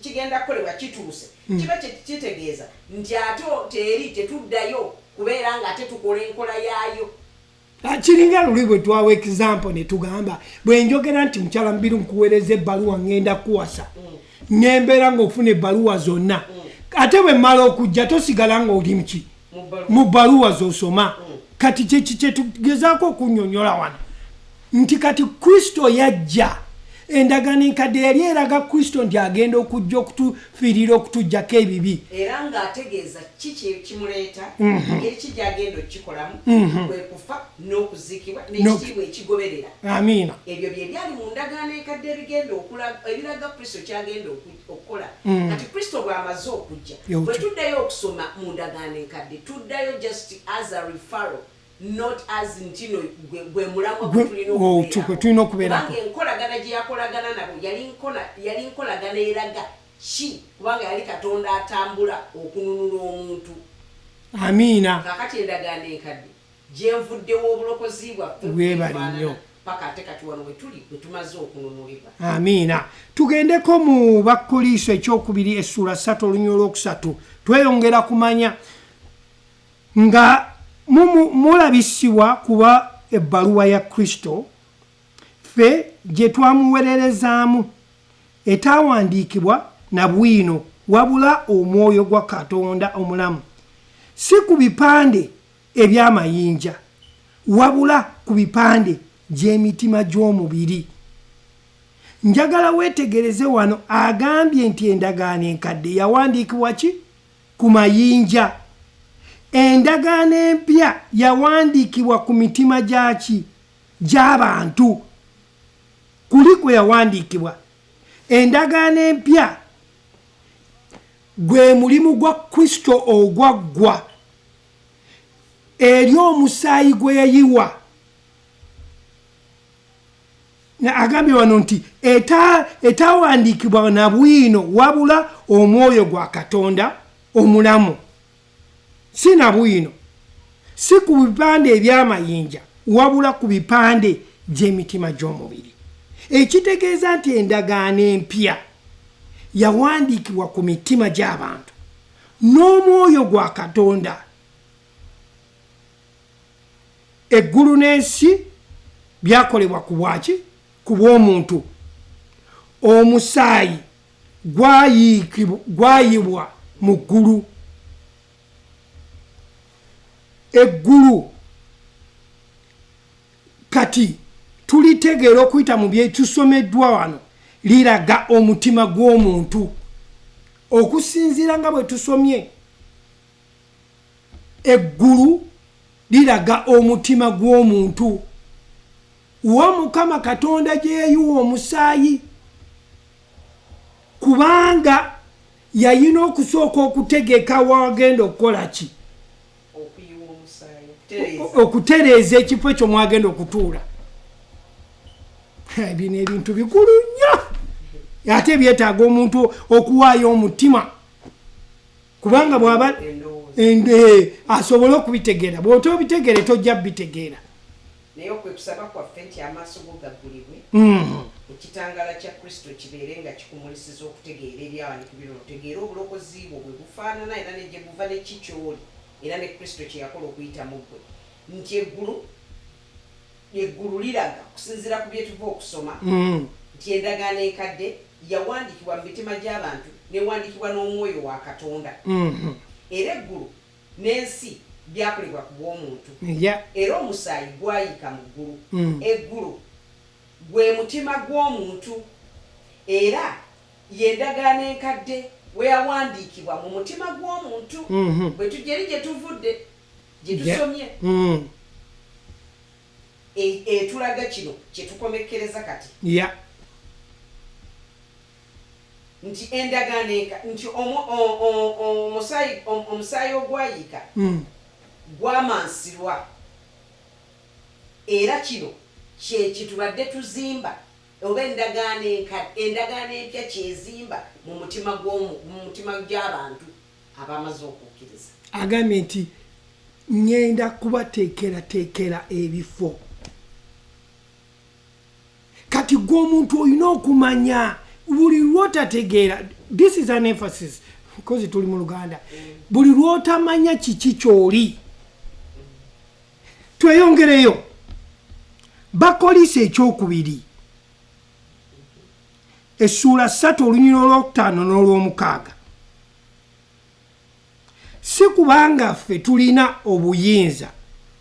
kigenda kukolebwa kituuse kiba kitegeeza nti ate teri tetuddayo kubeera nga ate tukola enkola yaayo. Kiringa luli bwe twawa example ne tugamba bwe njogera nti mukyala Mubiru nkuweereza ebbaluwa ngenda kuwasa nembeera ng'ofuna ebbaluwa zonna ate bwe mmala okujja tosigala ng'oli muki mu bbaluwa z'osoma. Kati kyetugezaako okunnyonnyola wano nti kati Kristo yajja endagaano enkadde yali eraga Kristo nti agenda okujja okutufiirira okutuggyako ebibi era ng'ategeeza kiki kimuleeta engeri ki gy'agenda okukikolamu kwe kufa n'okuziikibwa n'ekitiibwa ekigoberera. Amiina. Ebyo bye byali mu ndagaano enkadde ebiraga Kristo kyagenda okukola. Kati Kristo bw'amaze okujja bwe tuddayo okusoma mu ndagaano enkadde tuddayo just as a referral not as ntino gwe mulamwa tulina okubeerako. Enkolagana gye yakolagana nabo yali nkolagana eraga ki kubanga yali Katonda atambula okununula omuntu. Amiina. Kakati endagaano enkadde gyenvuddewo obulokozi bwaffe weebali nnyo paka ate kati wano we tuli we tumaze okununulibwa. Amiina. Tugendeko mu Bakoliiso ekyokubiri essula 3 olunywa olwokusatu tweyongera kumanya nga mulabisibwa kuba ebbaluwa ya Kristo ffe gye twamuweererezaamu etaawandiikibwa na bwino wabula omwoyo gwa Katonda omulamu si ku bipande eby'amayinja wabula ku bipande gy'emitima gy'omubiri. Njagala weetegereze wano agambye nti endagaano enkadde yawandiikibwa ki ku mayinja. Endagaano empya yawandiikibwa ku mitima gyaki gy'abantu kuli kwe yawandiikibwa. Endagaano empya gwe mulimu gwa Kristo ogwaggwa eri omusaayi gwe yayiwa. Agambye wano nti etaawandiikibwa na bwino wabula omwoyo gwa Katonda omulamu. Si na bwino si ku bipande eby'amayinja wabula ku bipande gy'emitima gy'omubiri. Ekitegeeza nti endagaano empya yawandiikibwa ku mitima gy'abantu n'omwoyo gwa Katonda. Eggulu n'ensi byakolebwa ku bwaki ku bw'omuntu. Omusaayi gwayibwa mu ggulu. Eggulu kati tulitegeera okuyita mu byetusomeddwa wano liraga omutima gw'omuntu okusinziira nga bwe tusomye. Eggulu liraga omutima gw'omuntu wa Mukama Katonda gye yayiwa omusaayi kubanga yayina okusooka okutegeka wagenda okukola ki okutereeza ekifo ekyo mwagenda okutuula. Bino ebintu bikulu nnyo ate byetaaga omuntu okuwaayo omutima kubanga bw'aba asobole okubitegeera. Bw'otobitegeere tojja bitegeera. Naye okwekusaba kwaffe nti amaaso go gaggulibwe ekitangaala kya Kristo kibeere nga kikumulisiza okutegeera ebyawandiikibwa otegeera obulokozi bwo bwe bufaanana era ne gye buva ne kikyoli era ne Kristo kye yakola okuyitamu ggwe nti eggulu liraga okusinziira ku bye tuva okusoma nti endagaano enkadde yawandiikibwa mu mitima gy'abantu newandiikibwa n'omwoyo wa Katonda. Era eggulu n'ensi byakolebwa ku bw'omuntu era omusaayi gwayika mu ggulu. Eggulu gwe mutima gw'omuntu era yendagaano enkadde we yawandiikibwa mu mutima gw'omuntu. Bwe tugeri gye tuvudde gye tusomye etulaga kino kye tukomekkereza kati nti endagaano nti omusaayi ogwayika gwamansirwa era kino kyekitubadde tuzimba oba endagaano empya kyezimba mu mutima gy'abantu abamaze okukkiriza. Agambye nti ngenda kubateekerateekera ebifo. Kati gw'omuntu olina okumanya buli lwotategeera, this is an emphasis because tuli mu Luganda, buli lwotamanya kiki kyoli. Tweyongereyo Bakolisi ekyokubiri essula 3 olunyiriro olwokutaano n'olwomukaaga. Si kubanga ffe tulina obuyinza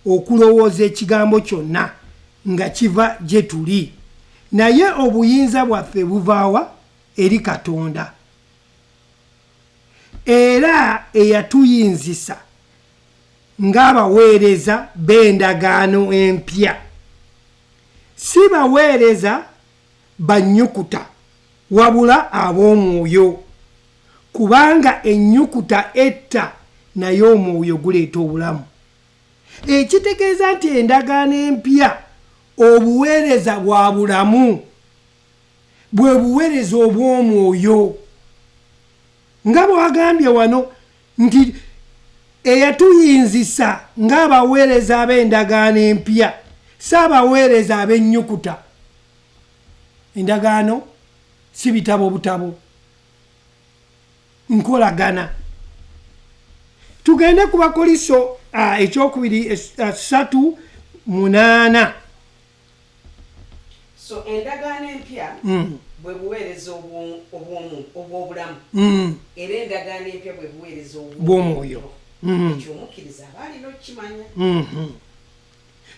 okulowooza ekigambo kyonna nga kiva gye tuli, naye obuyinza bwaffe buvaawa eri Katonda era eyatuyinzisa ng'abaweereza b'endagaano empya. Si baweereza bannyukuta wabula ab'omwoyo, kubanga ennyukuta etta naye omwoyo guleeta obulamu. Ekitegeeza nti endagaano empya obuweereza bwa bulamu, bwe buweereza obw'omwoyo. Nga bwagambye wano nti eyatuyinzisa ng'abaweereza ab'endagaano empya, si abaweereza ab'ennyukuta. Endagaano si bitabo butabo, nkolagana. Tugende ku Bakoliso ekyokubiri 3:8. So endagaano empya bwe buweereza obw'obulamu era endagaano empya bwe buweereza obw'omwoyo. Ekyomukkiriza aba alina okukimanya.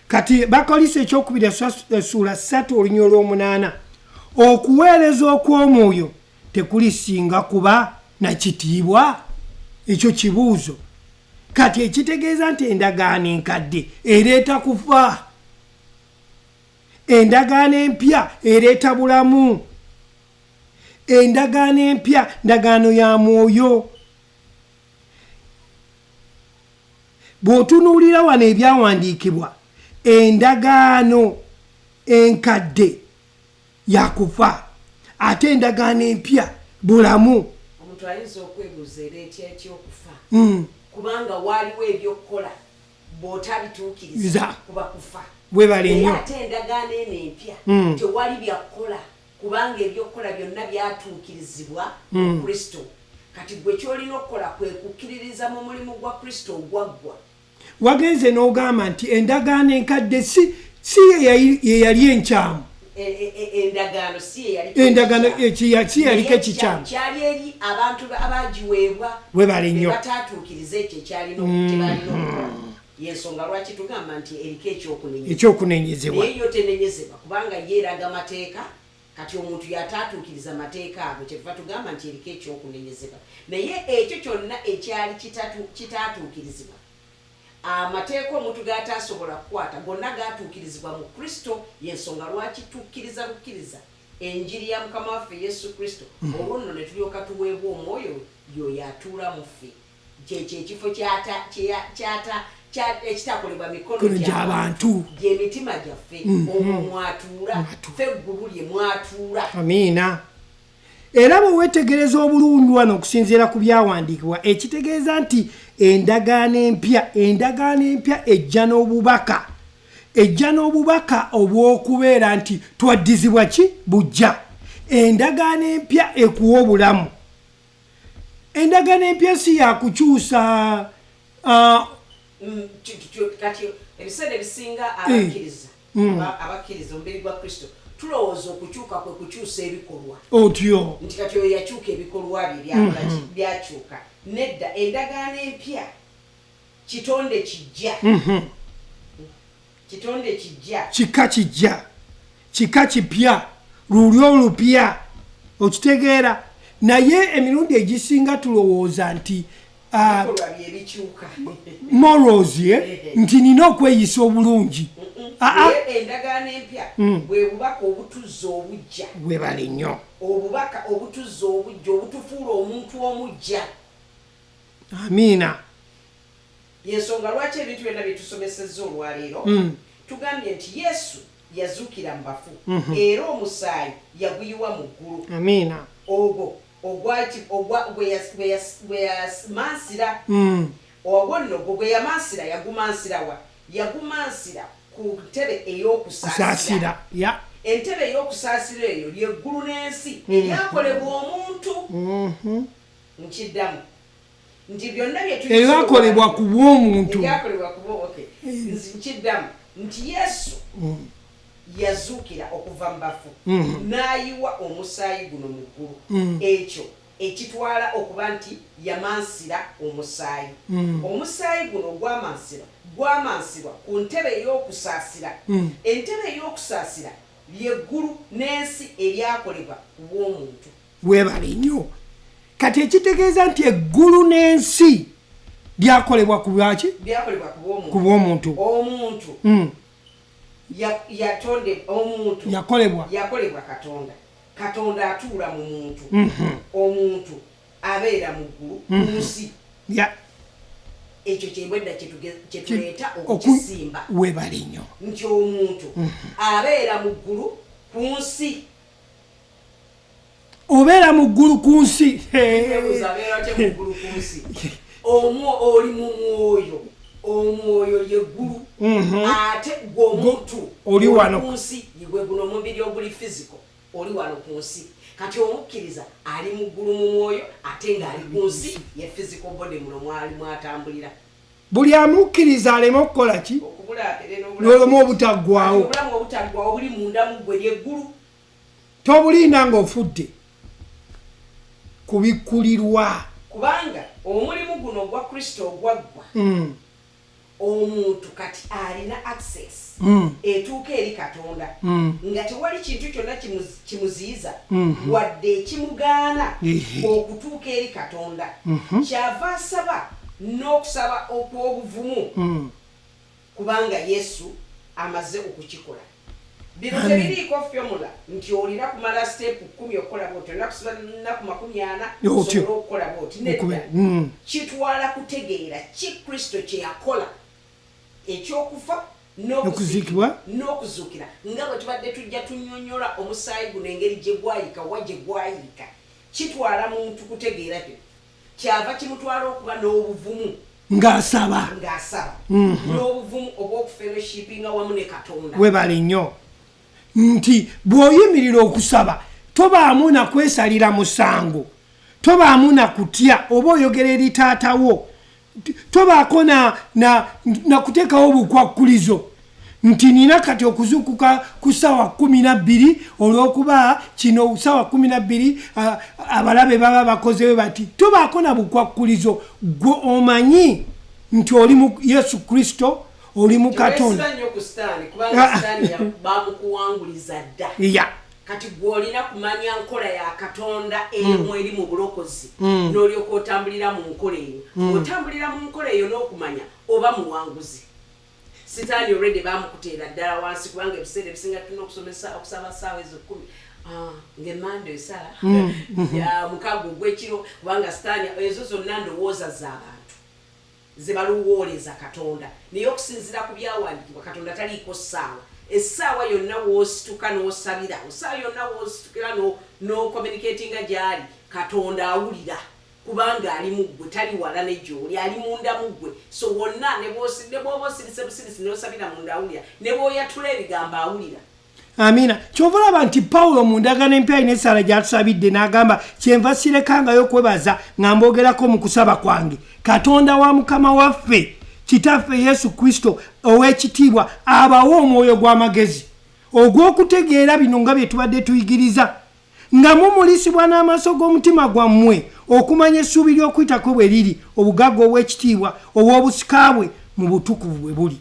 Kati Bakoliso ekyokubiri essula 3 olunyiriro olw'omunaana, okuweereza okw'omwoyo tekulisinga kuba na kitiibwa? Ekyo kibuuzo. Kati ekitegeeza nti endagaano enkadde ereeta kufa, endagaano empya ereeta bulamu, endagaano empya ndagaano ya mwoyo. Bw'otunuulira wano ebyawandiikibwa, endagaano enkadde yakufa ate endagaano empya bulamu. Omuntu ayinza okwebuuza ereetya ekyokufa kubanga waaliwo ebyokkola bw'otabituukiriza kuba kufa. Bwe bali nnyo. Ate endagaano eno empya tewali byakkola kubanga ebyokkola byonna byatuukirizibwa mu Kristo. Kati gwe kyolina okukola kwe kukkiririza mu mulimu gwa Kristo ogwaggwa. Wagenze n'ogamba nti endagaano enkadde si ye yali enkyamu. Endagaano si yaliko ekikyamu, kyali eri abantu abagiweebwa bwe bali nnyo batatuukiriza ekyo tebalina okukola. Yensonga lwaki tugamba nti eriko ekyokunenyezebwa. Naye yo tenenyezebwa kubanga yeeraga mateeka. Kati omuntu yatatuukiriza mateeka ago kyetuva tugamba nti eriko ekyokunenyezebwa. Naye ekyo kyonna ekyali kitatuukirizibwa, amateeka omuntu g'ataasobola kukwata gonna gaatuukirizibwa mu Kristo. Yensonga lwaki tukkiriza bukkiriza enjiri ya Mukama waffe Yesu Kristo. Olwo nno ne tulyoka tuweebwa omwoyo y'oyo atuula mu ffe. Kyekyo ekifo ekitakolebwa mikono gy'abantu, gy'emitima gyaffe. Omwo mwatuula, ffe eggulu lye mwatuula. Amiina. Era bwe weetegereza obulungi wano okusinziira ku byawandiikibwa, ekitegeeza nti endagaano empya ejja n'obubaka obw'okubeera nti twaddizibwa ki bujja. Endagaano empya ekuwa obulamu. Endagaano empya si yakukyusa. Kati ebiseera ebisinga abakkiriza omubiri gwa Kristo tulowooza okukyuka kwe kukyusa ebikolwa. Otyo nti kati oyo yakyuka ebikolwa bye byakyuka. Nedda, endagaano empya kitonde kijja. Kitonde kijja, kika kipya, lulyo olupya. Okitegeera? Naye emirundi egisinga tulowooza nti morals nti nina okweyisa obulungi. Endagaano empya bwe bubaka obutuzza obujja. Bwe bali nnyo obubaka obutuzza obujja obutufuula omuntu omujja. Amiina. Yensonga lwaki ebintu byonna bye tusomesezza olwaleero tugambye nti Yesu yazuukira mu bafu era omusaayi yaguyiwa mu ggulu. Amiina. Ogwo gwe yamansira. Ogwo nno gwe yamansira yagumansira wa? Yagumansira ku ntebe ey'okusaasira. entebe ey'okusaasira eyo lyeggulu n'ensi eryakolebwa omuntu nkiddamu nti byonna ebyakolebwa ku bw'omuntu nkiddamu nti Yesu yazuukira okuva mu bafu n'ayiwa omusaayi guno mu ggulu ekyo ekitwala okuba nti yamansira omusaayi omusaayi guno gwamansirwa ku ntebe ey'okusaasira entebe ey'okusaasira lyeggulu n'ensi eryakolebwa ku bw'omuntu. Weebale nnyo kati ekitegeeza nti eggulu n'ensi byakolebwa ku bwaki? Byakolebwa ku bw'omuntu. Omuntu yatonde omuntu yakolebwa Katonda. Katonda atuula mu muntu. Omuntu abeera mu ggulu ku nsi. Ekyo kyebwedda kyetuleeta okukisimba. Weebale nnyo nti omuntu abeera mu ggulu ku nsi. Obeera mu ggulu ku nsi. Oli mu mwoyo. Omwoyo lyeggulu ate gw'omuntu oli wano ku nsi gwe guno omubiri oguli physical oli wano ku nsi. Kati omukkiriza ali mu ggulu mu mwoyo ate ng'ali ku nsi ye physical body muno mwali mwatambulira. Buli amukkiriza aleme okukola ki? N'olemu obutaggwaawo. Obulamu obutaggwaawo buli munda mu ggwe lyeggulu. Tobulinda ng'ofudde kubikkulirwa kubanga omulimu guno ogwa Kristo ogwaggwa omuntu kati alina access etuuka eri Katonda nga tewali kintu kyonna kimuziyiza wadde ekimugaana okutuuka eri Katonda. Kyava asaba n'okusaba okw'obuvumu kubanga Yesu amaze okukikola. Bino tebiriiko formula nti olina kumala step 10 okukola bw'oti, olina kusiba nnaku 40 osobola okukola bw'oti. Nedda kitwala kutegeera ki Kristo kye yakola ekyokufa n'okuzuukira nga bwe tubadde tujja tunnyonnyola omusaayi guno engeri gye gwayika wa gye gwayika. Kitwala muntu kutegeera kyo kyava kimutwala okuba n'obuvumu ng'asaba n'obuvumu obw'okufellowshippinga wamu ne Katonda. Weebale nnyo nti bw'oyimirira okusaba tobaamu na kwesalira musango, tobaamu na kutya oba oyogera eri taatawo, tobaako na kuteekawo bukwakkulizo nti nina kati okuzuukuka ku ssaawa 12 olw'okuba kino ssaawa 12 abalabe baba bakozewe bati. Tobaako na bukwakkulizo, gwe omanyi nti oli mu Yesu Kristo, oli mu Katonda. Kati gw'olina kumanya nkola ya Katonda emu eri mu bulokozi n'olyoka otambulira mu nkola eyo. Otambulira mu nkola eyo n'okumanya oba muwanguzi. Sitaani already bamukuteera ddala wansi kubanga ebiseera ebisinga tulina okusaba ssaawa ezo 10 ng'emmanda esala ya mukago ogw'ekiro kubanga sitaani ezo zonna ndowooza z'abantu ze baluwooleza Katonda. Naye okusinziira ku byawandiikibwa Katonda taliiko ssaawa. Essaawa yonna w'osituka n'osabira, essaawa yonna w'ositukira n'ocommunicatinga gy'ali Katonda awulira kubanga ali mu ggwe, tali wala ne gy'oli, ali munda mu ggwe. So wonna ne bw'oba osirise busirisi n'osabira munda awulira, ne bw'oyatula ebigambo awulira. Amina. Kyova olaba nti Pawulo mu ndagaano empya alina essaala gy'atusabidde n'agamba kyenva sirekangayo kwebaza nga mbogerako mu kusaba kwange Katonda wa Mukama waffe Kitaffe Yesu Kristo ow'ekitiibwa abawa omwoyo gw'amagezi ogw'okutegeera bino nga bye tubadde tuyigiriza nga mumulisibwa n'amaaso g'omutima gwammwe okumanya essuubi ly'okuyitako bwe liri obugagga obw'ekitiibwa obw'obusika bwe mu butukuvu bwe buli.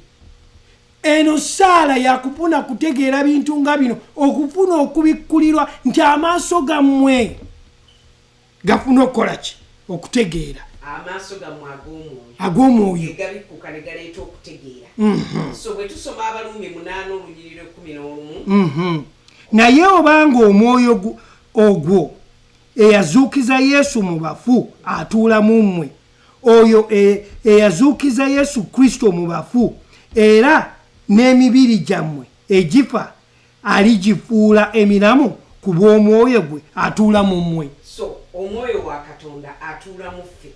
Eno ssaala yakufuna kutegeera bintu nga bino, okufuna okubikkulirwa nti amaaso gammwe gafuna okukola ki? Okutegeera. Amaaso gammwe ag'omwoyo gabikkuka ne galeeta okutegeera. So bwe tusoma Abaluumi 8:11 naye obanga omwoyo ogwo eyazuukiza Yesu mu bafu atuula mu mmwe, oyo eyazuukiza Yesu Kristo mu bafu era n'emibiri gyammwe egifa aligifuula emiramu ku bw'omwoyo gwe atuula mu mmwe. So omwoyo wa Katonda atuula mu ffe.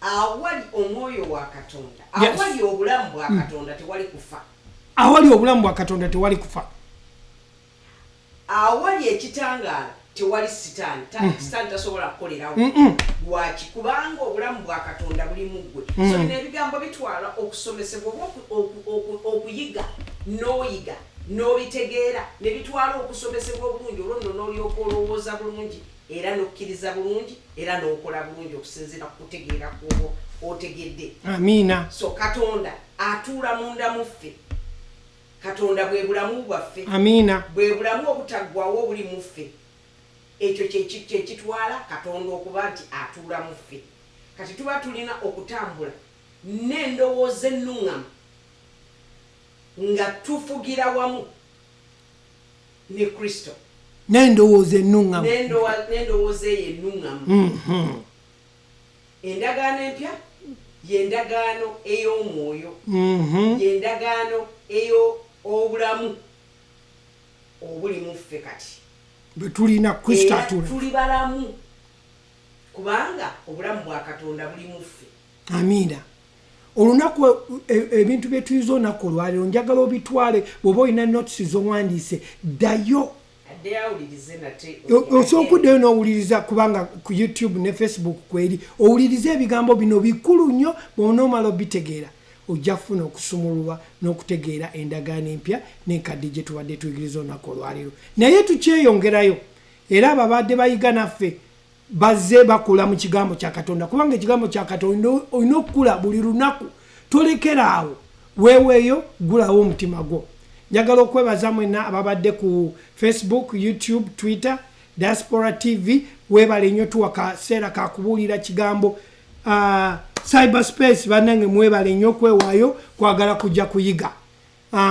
Awali omwoyo wa Katonda, awali obulamu bwa Katonda tewali kufa. Awali obulamu bwa Katonda tewali kufa. awali ekitangaala tewali sitaani sitaani tasobola kukolerawo lwaki kubanga obulamu bwa Katonda buli mu ggwe so bino ebigambo bitwala okusomesebwa okuyiga n'oyiga n'obitegeera ne bitwala okusomesebwa obulungi olwo nno n'olyoka olowooza bulungi era n'okkiriza bulungi era n'okola bulungi okusinziira ku kutegeera kw'obwo otegedde. Amiina. So Katonda atuula munda mu ffe. Katonda bwe bulamu bwaffe. Amiina. Bwe bulamu obutaggwawo obuli mu ffe. Ekyo kye kitwala Katonda okuba nti atuula mu ffe. Kati tuba tulina okutambula n'endowooza ennuŋŋamu nga tufugira wamu ne Kristo. N'endowooza ennuŋŋamu. N'endowooza eyo ennuŋŋamu. Endagaano empya y'endagaano ey'omwoyo. Y'endagaano ey'obulamu obuli mu ffe kati. Bwe tulina Kristo atuula. Tuli balamu kubanga obulamu bwa Katonda buli mu ffe. Amiina. Olunaku ebintu bye tuyiza olunaku olwaleero njagala obitwale bw'oba olina notisi z'owandiise ddayo. Osobola okuddayo n'owuliriza kubanga ku YouTube ne Facebook kweri owuliriza ebigambo bino bikulu nnyo bw'onoomala obitegeera ojja kufuna okusumululwa n'okutegeera endagaano empya n'enkadde gye tubadde tuyigiriza olunaku olwaleero. Naye tukyeyongerayo era ababadde bayiga naffe bazze bakola mu kigambo kya Katonda kubanga ekigambo kya Katonda olina okukula buli lunaku tolekeraawo weeweeyo gulawo omutima gwo. Njagala okwebaza mwenna ababadde ku Facebook, YouTube, Twitter, Diaspora TV weebale nnyo tuwa kaseera kakubuulira kigambo cyberspace bannange mwebale nnyo okwewaayo kwagala kujja kuyiga.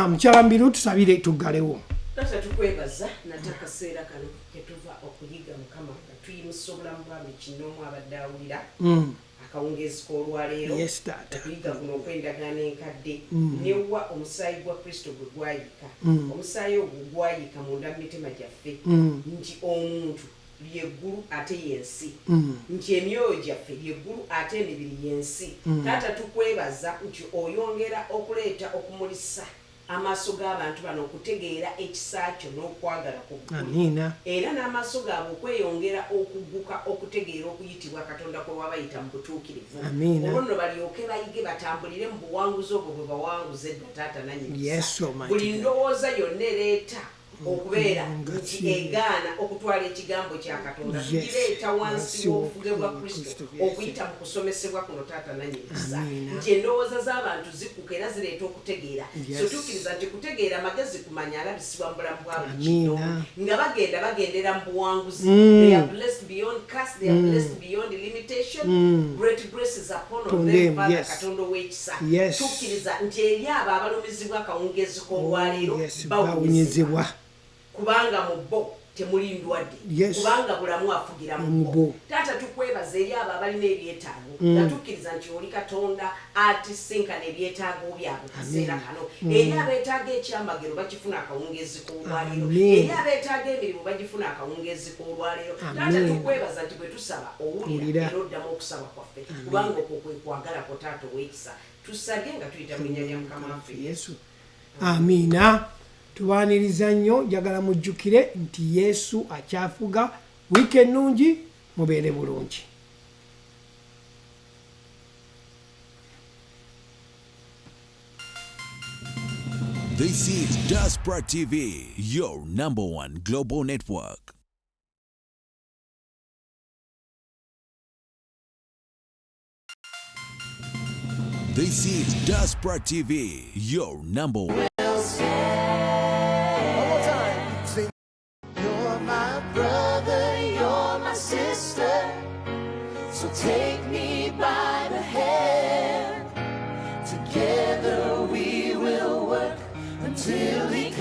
Mukyala Mbiru tusabire tuggalewo. Tata tukwebaza nate akaseera kano ketuva okuyiga Mukama nga tuyimusa obulamu bwami kinoomu abadde awulira akawungeezi k'olwaleero tuyiga kuno okw'endagaano enkadde newa omusaayi gwa Kristo gwe gwayika omusaayi ogwo gwayika munda mu mitima gyaffe nti omuntu lyeggulu ate yensi nti emyoyo gyaffe lyeggulu ate emibiri yensi. Taata tukwebaza nti oyongera okuleeta okumulisa amaaso g'abantu bano okutegeera ekisa kyo n'okwagala kuggulu era n'amaaso gaabwe okweyongera okugguka okutegeera okuyitibwa Katonda kwe wabayita mu butuukirivu olwo nno balyoke bayige batambulire mu buwanguzi obwo bwe bawanguza edda taata nanyinisa buli ndowooza yonna ereeta okubeera nti egaana okutwala ekigambo kya Katonda tugireeta wansi w'obufuge bwa Kristo okuyita mu kusomesebwa kuno taata nanyinisa nti endowooza z'abantu zikuka era zireeta okutegeera so tukkiriza nti kutegeera amagezi kumanya alabisibwa mu bulamu bwa buli kino nga bagendera mu buwanguzi they are blessed beyond curse they are blessed beyond limitation great graces upon them Father Katonda ow'ekisa tukkiriza nti eri abo abalumizibwa akawungeezi k'olwaleero bawunyizibwa kubanga mu bo temuli ndwadde kubanga bulamu afugira mu bo. Taata tukwebaza eri abo abalina ebyetaago nga tukkiriza nti oli Katonda atisinkana ebyetaago byabwe kaseera kano eri abeetaaga ekyamagero bakifuna akawungeezi k'olwaleero eri abeetaaga emirimu bagifuna akawungeezi k'olwaleero. Taata tukwebaza nti bwe tusaba owulira era oddamu okusaba kwaffe kubanga okwo kwe kwagalako taata ow'ekisa tusage nga tuyita mu linnya lya Mukama waffe Yesu. Amiina. Tubaaniriza nnyo njagala mujjukire nti Yesu akyafuga. Wiiki ennungi mubeere bulungi. This is Diaspora TV, your #1 global network. This is Diaspora TV, your #1. You're my brother, you're my sister, so take me by the hand. Together we will work until he comes.